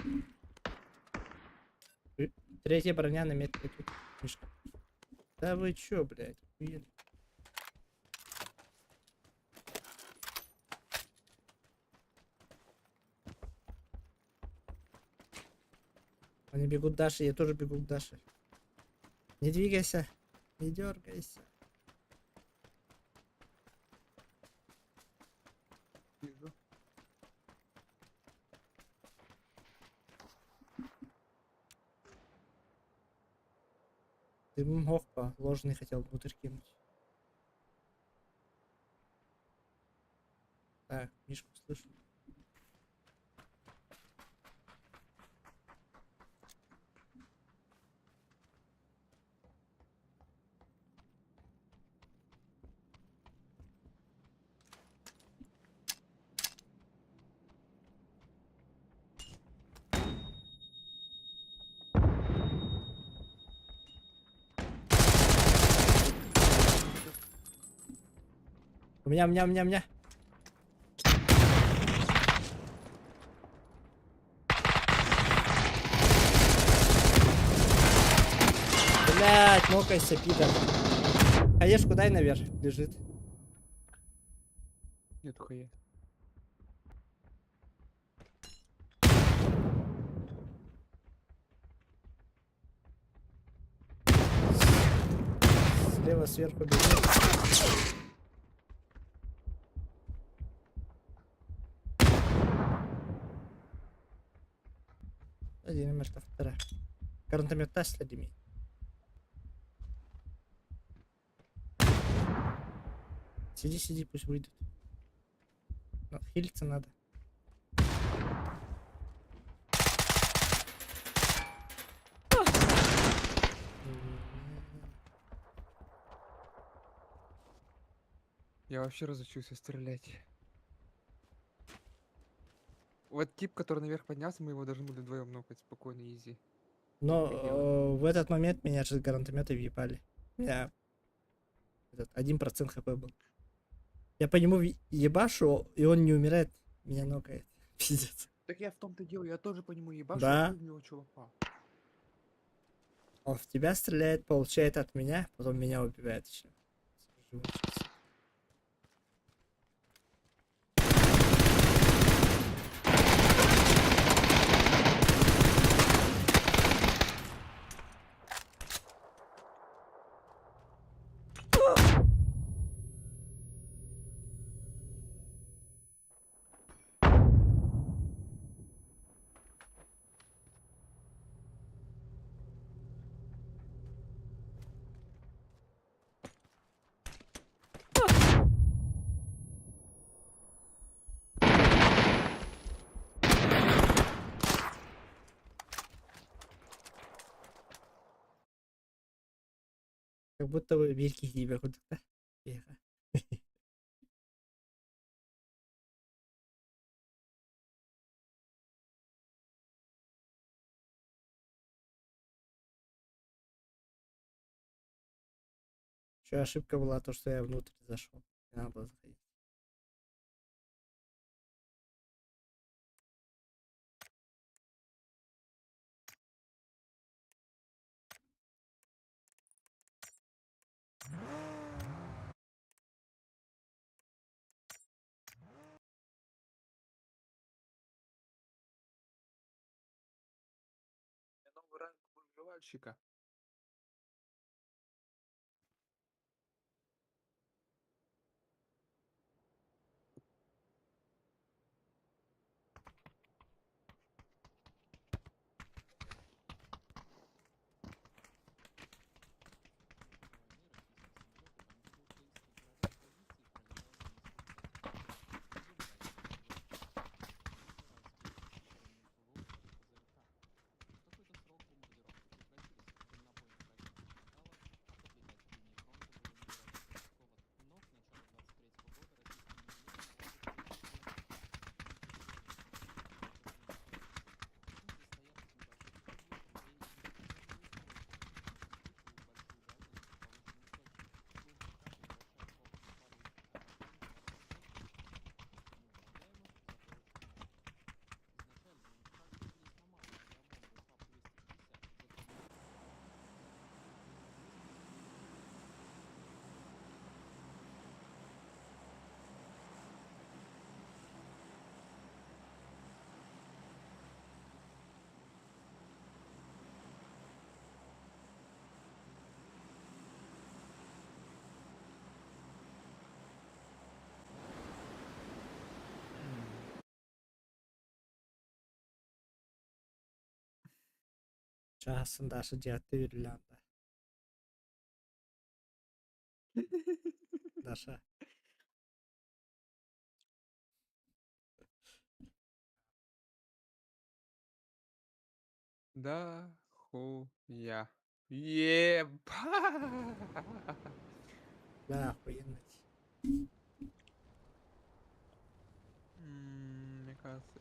Третья броня на метке тут. Мишка. Да вы чё, блядь? Охуели? Они бегут к Даше, я тоже бегу к Даше. Не двигайся, не дергайся. Вижу. Ты мог по ложный хотел внутрь кинуть. Так, Мишку слышу. У меня. Блять, мокайся, пидор. Хаешку дай наверх, лежит. Нету хае. Слева сверху бежит. Один мертв, вторая. Гранатомет Тесла, Дими. Сиди, сиди, пусть выйдут. Но хилиться надо. Я вообще разучился стрелять. Вот тип, который наверх поднялся, мы его должны были вдвоем нокать спокойно, изи. Но Дебилы. в этот момент меня же гранатометы въебали. У меня этот 1% хп был. Я по нему ебашу, и он не умирает, меня нокает. Пиздец. Так я в том-то дело, я тоже по нему ебашу, Да. а ты в него чувака. Он в тебя стреляет, получает от меня, потом меня убивает еще. Как будто бы великий тебя куда-то. Еще ошибка была то, что я внутрь зашел. Не надо было заходить. Я новый ранг выживальщика. Şahsında sıcağı Irlanda. Даша. Да хуя. Еба. Да, охуенно. Мне кажется.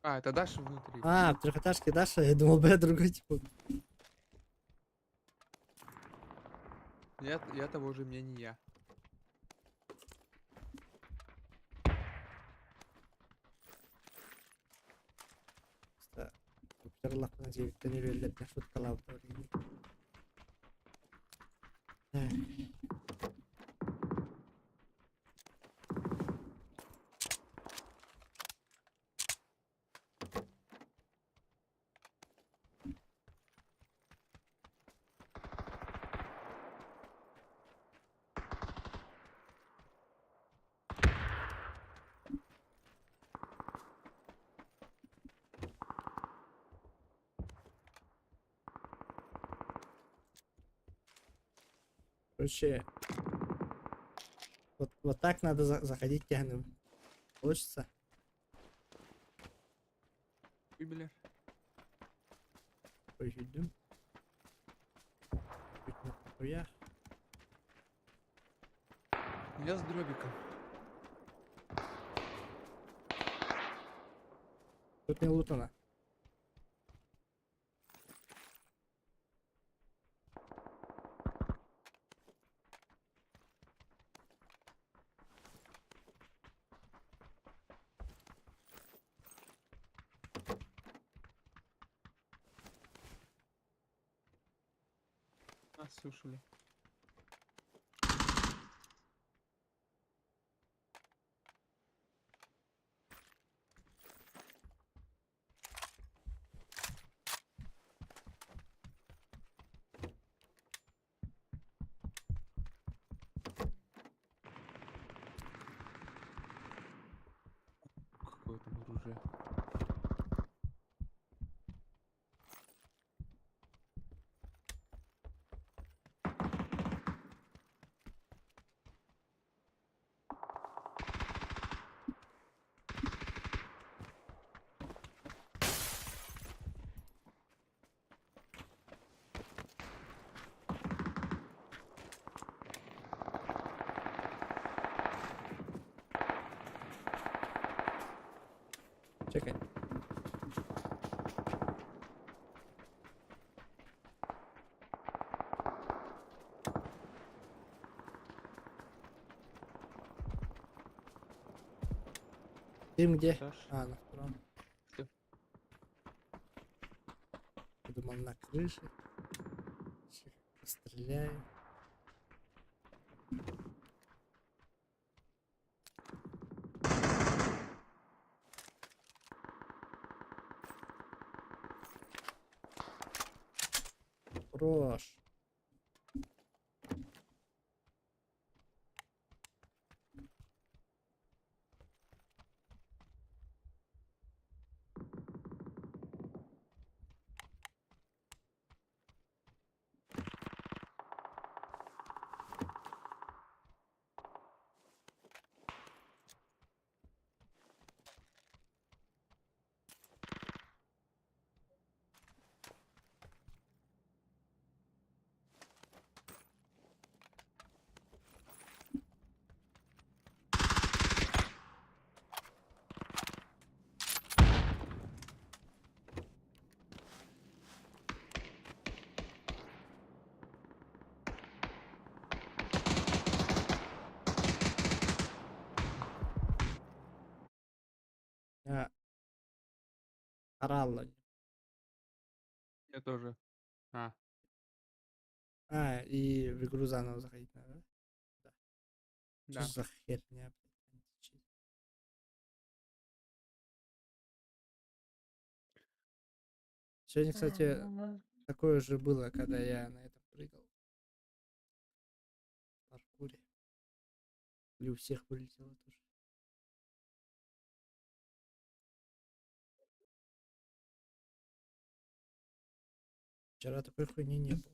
А, это Даша внутри. А, в трехэтажке Даша, я думал, бля, другой типа. Я того же мнения. Тамерлах на 9 тоннель шутка лавда. Так. Короче, вот так надо заходить тягну. Получится? Бля. Поведем. Я. Я с дробиком. Тут не лутано. Нас слушали. Какое там оружие? Чекай. Дым где? Этаж. А, на втором. Всё. Я думал, на крыше. Сейчас постреляю. Хорош. Я орал. Я тоже. А, А, и в игру заново заходить надо. Что да. за херня? Сегодня, кстати, такое же было, когда я на этом прыгал. В паркуре. Или у всех вылетело тоже. Вчера такой хуйни не было.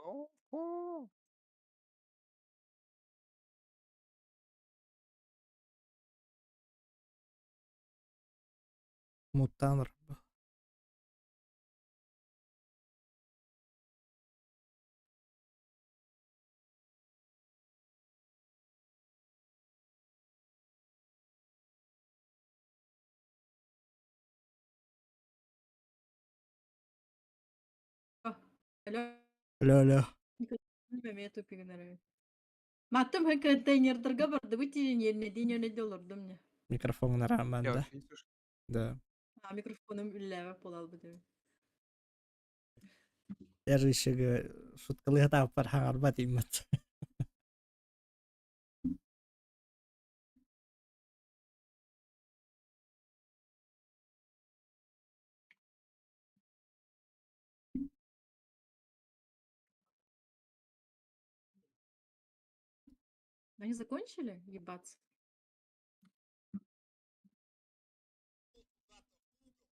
О. Мутанр. Алло. Алло. Bilmem tupigini. Маттым контейнердерге барды бу тиен yerine дейін өне доллардым не. Микрофон Я раманда. вообще не слышу. Да. А микрофоном үлләве болал бу. Я же еще говорю, шуткалы так пархан арбат иммат. Они закончили ебаться?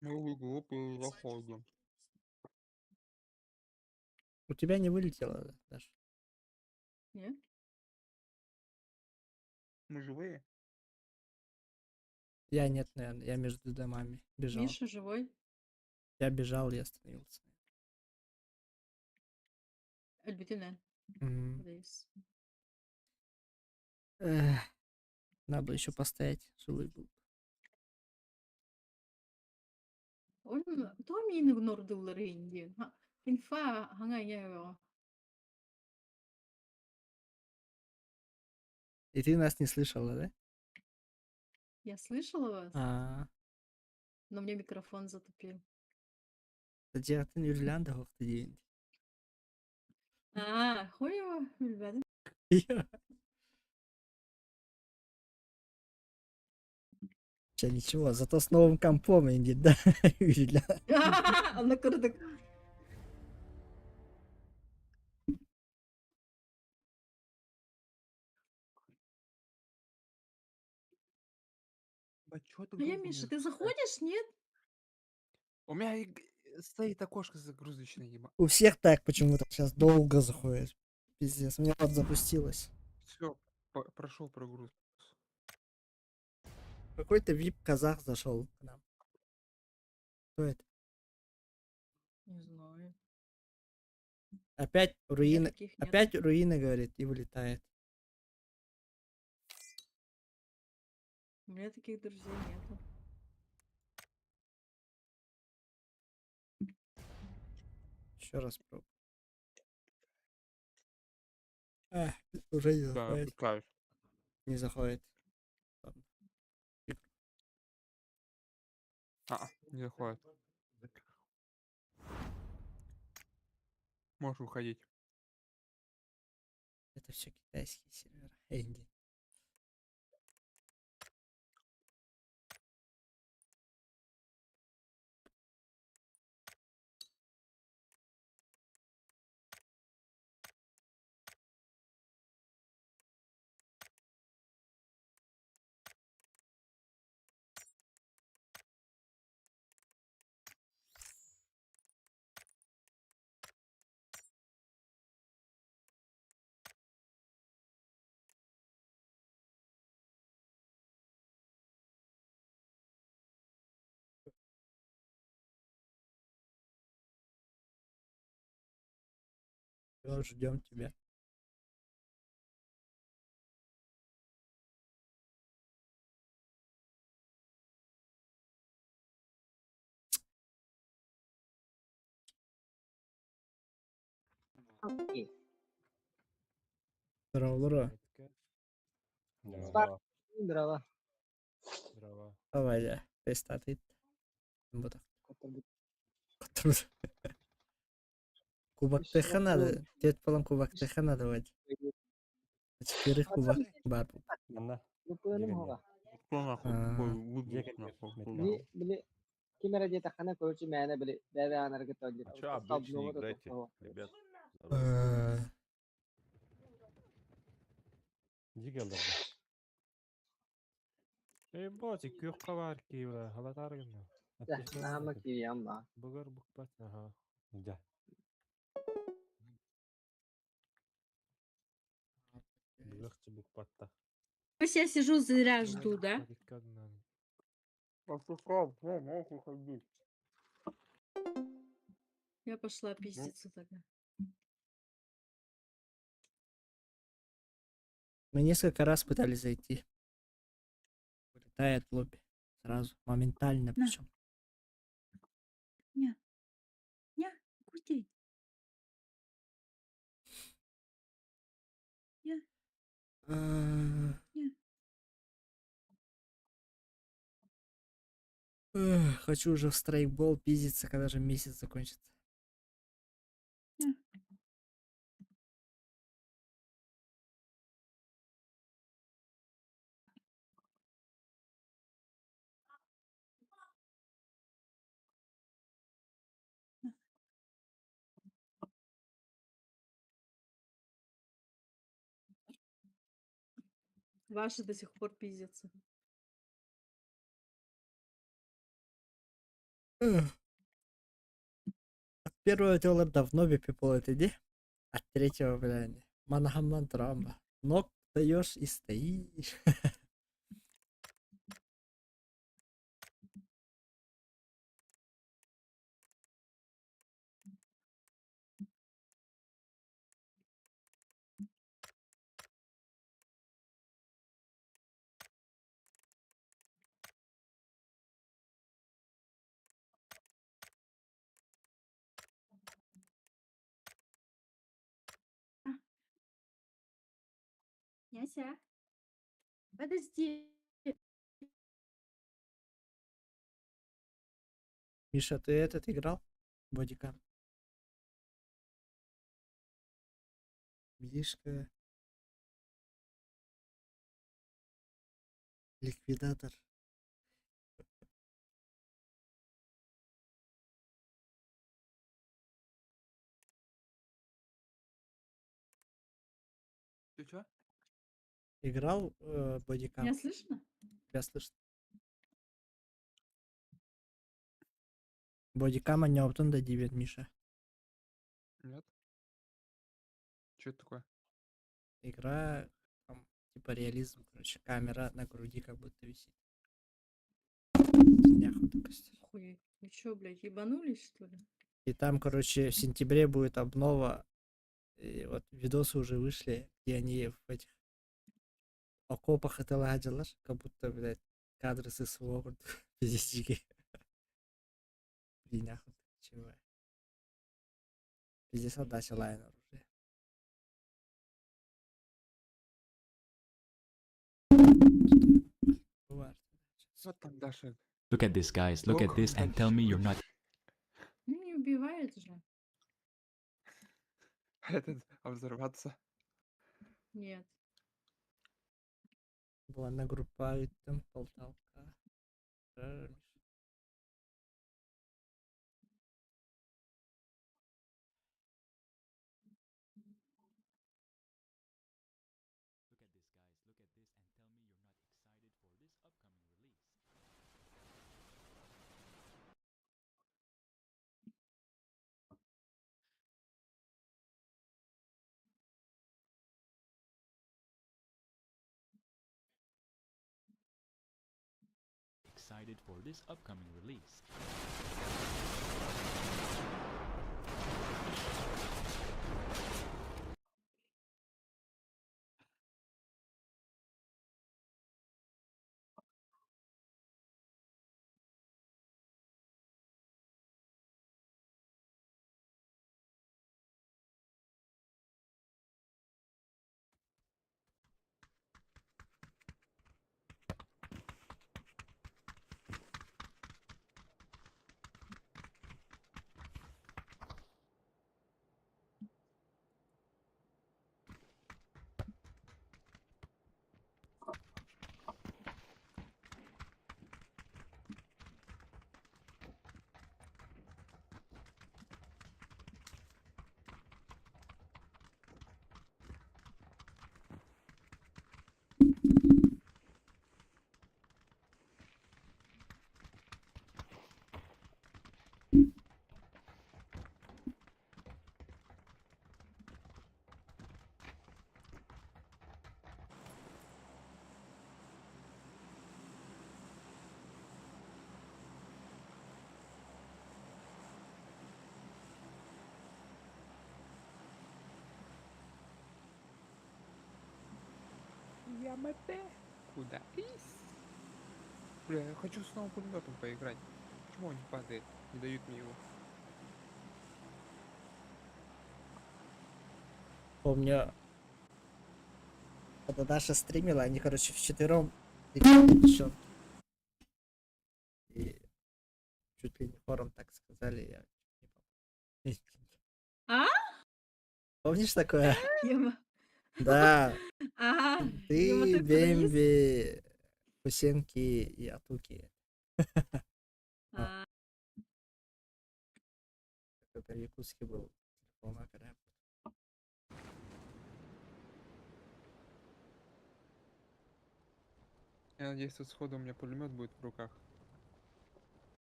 Мы глупые заходим. У тебя не вылетело, да, Даш? Не? Мы живые? Я нет, наверное. Я между домами бежал. Миша живой? Я бежал и остановился. Альбитинен. Мгм. Buradayız. Эх, надо было еще постоять, живой был. Он то мин игнордулар инди. Инфа хангая его. И ты нас не слышала, да? Я слышала вас, А, но мне микрофон затупил. Таджиятын Юрлянда хоқты дейін. Хой его, bilmedim. Че, ничего, зато с новым компом инди, да? Юрля. Она кырдык. Чё ты А я, долго Миша, не ты запускаешь? заходишь, нет? У меня стоит окошко загрузочное, еба. У всех так почему-то сейчас долго заходит. Пиздец, у меня вот запустилось. Все, прошел прогруз. Какой-то вип-казах зашел к нам. Кто это? Не знаю. Опять У меня руины, таких нет. опять руины, говорит, и вылетает. У меня таких друзей нету. Еще раз пробую. Уже не Да, заходит. пускай. Не заходит. Ладно. Не заходит. Можешь уходить. Это все китайские серверы. Энди. Всё, ждем тебя. Здорово, здорово. Здорово. Здорово. Здорово. Давай, да. Пестатый. Вот так. Котор- Который- Кубактыха надо. Дед полон кубактыха надо вать. Четверых кубак бар. Mana? Lupayan mo ka. Кто нахуй? А. Такой выглядит Джекет нахуй. нет, Кто нет. Бili, нахуй? bili. Kimera jeta khana kochi मैंने bili. Deve anar ke tolli. А чё обычно играйте, ребят? Jigallarda. Ботик, күйөккө кийбир, халатаргын. Nama ki yamba. Бугар букпат. Ja. Легче патта. Пусть я сижу, зря жду, да? Баррикадно. Я пошла пиздиться тогда. Мы несколько раз пытались зайти. Вылетает в лобби. Сразу, моментально На. причем. Ня. Ня, куди? Ня. Ня. Хочу уже в страйкбол пиздиться, когда же месяц закончится. Ня. Ваши до сих пор пиздятся. От первого дела давно бипипол это иди. От третьего, блядь, манахамнан трамба. Ног даешь и стоишь. Яся, подожди. Миша, ты этот играл? Бодикам. Мишка. Ликвидатор. Ты чё? Играл бодикам? Меня слышно? Тебя слышно? Бодикама не оптун да дибет, Миша. Нет? Чё это такое? Игра, там, типа реализм, короче, камера на груди как будто висит. Няху такость. Охуеть. Вы чё, блядь, ебанулись, что ли? И там, короче, в сентябре будет обнова. И вот видосы уже вышли, где они в этих окопах это ладилар, как будто, блядь, кадры с СВО физически. Блин, нахуй, чего? Пиздец, отдача лайнер уже. Бывает. Вот там Даша. Look at this, guys. Look at this and tell me you're not Ну, не убивает же. Этот, а взорваться. Нет. Была на группа там полталка. Look at this, guys. Look at this and tell me you're not excited for this upcoming release. Excited for this upcoming release. Куда? Бля, я хочу с новым пулеметом поиграть. Почему он не падает? Не дают мне его. Помню, когда Даша стримила, они, короче, вчетвером играли в девчонки. И чуть ли не хором так сказали, я не помню. А? Помнишь такое? Ема. Да, А, ема ты, ты круиз? Бемби, Кусенки и Атуки. А, Это якутский был. Полна коряга. Я надеюсь, что сходу у меня пулемет будет в руках.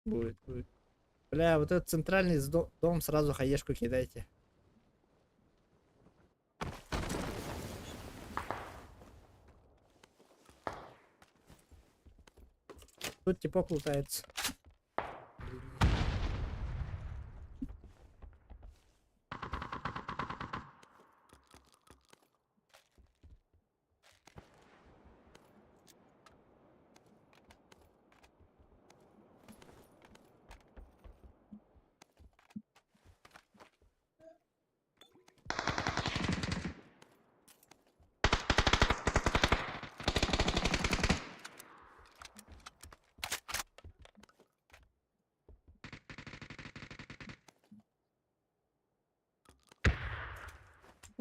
Будет, будет. Бля, вот этот центральный дом сразу хаешку кидайте. Тут типок лутается.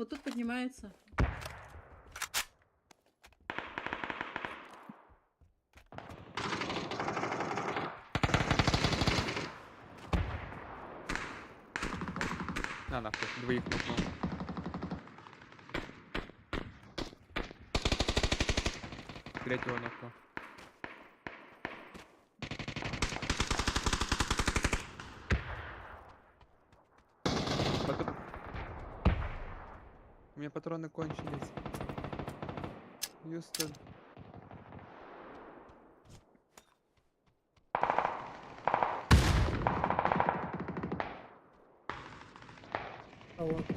вот тут поднимается. На, нахуй, двоих нокнул. Третьего нокнул. У меня патроны кончились. Юстон. Кого-то.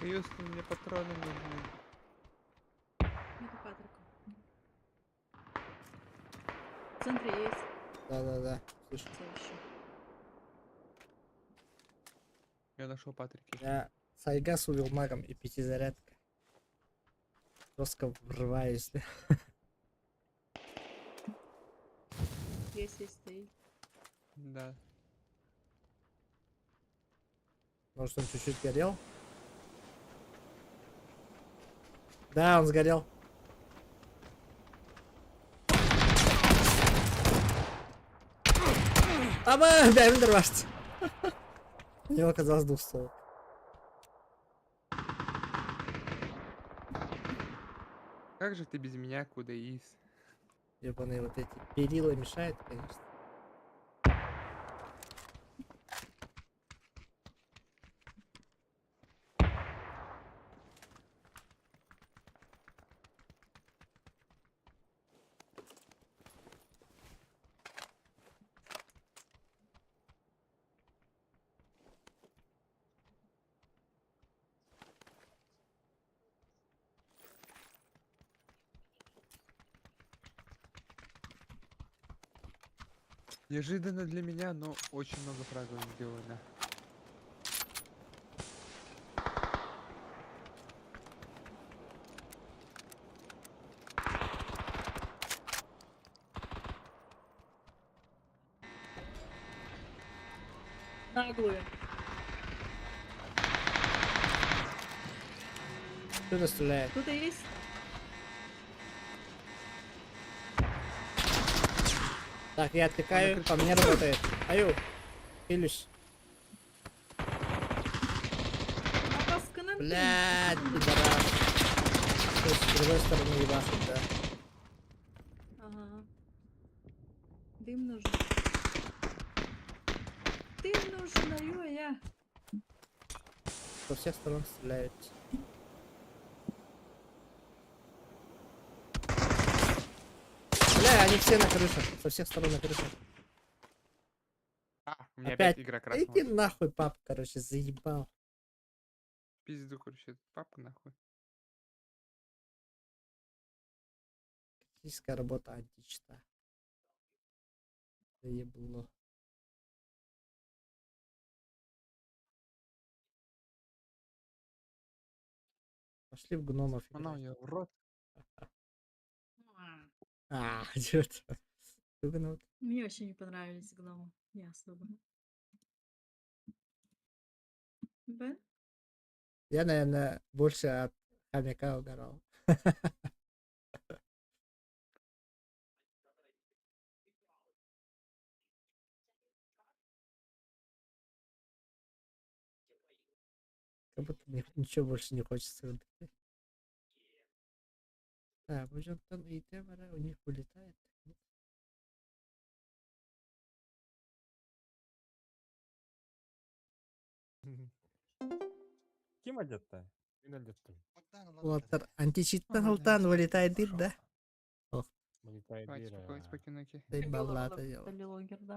Юстон, мне патроны нужны. Это Патрика. В центре есть. Да-да-да. Слышу. Всё ещё. Я нашел Патрики. Я Сайгас увел магом и пятизарядка. Жестко врываюсь. Да. Есть, стоит. Да. Может, он чуть-чуть горел? Да, он сгорел. Аба, бәрін дұрбашты. У него оказалось двухстволок. Как же ты без меня, Кудаис? Ебаные вот эти перила мешают, конечно. Неожиданно для меня, но очень много фрагов сделано. Наглые. Кто-то стреляет. Кто-то есть? Так, я отвлекаю, по мне работает. Аю, хилюсь. Опасканен. Блядь, пидорас. То есть с другой стороны ебашит, да. Ага. Дым нужен. Дым нужен, аю-я. Со всех сторон стреляют. Бля, они все на крыше. Со всех сторон на крыше. А, у меня Опять. опять игра Иди красная. нахуй, пап, короче, заебал. Пизду, короче, папа нахуй. Физическая работа античта. Заебло. Пошли в гномов Она играть. я в рот. Чё-то. Гнут. Мне вообще не понравились гномы. Не особо. Да? Я, наверное, больше от хомяка угорал. Как будто ничего больше не хочется выбирать. Да, Божантон и Темара у них вылетает. Нет? Kim acıttı? Yine acıttı. Вот античиттан вылетает дым, да? Ох, Вылетает Давайте дыра. спокойно, спокойники. ты Любила баблата вот делал. Лилогер, да.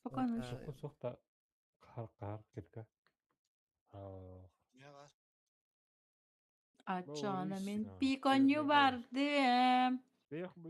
Вот, Спокойно. Soku sokta kar kirka. Açana min Mauricio. pikonyu vardı. Bir bu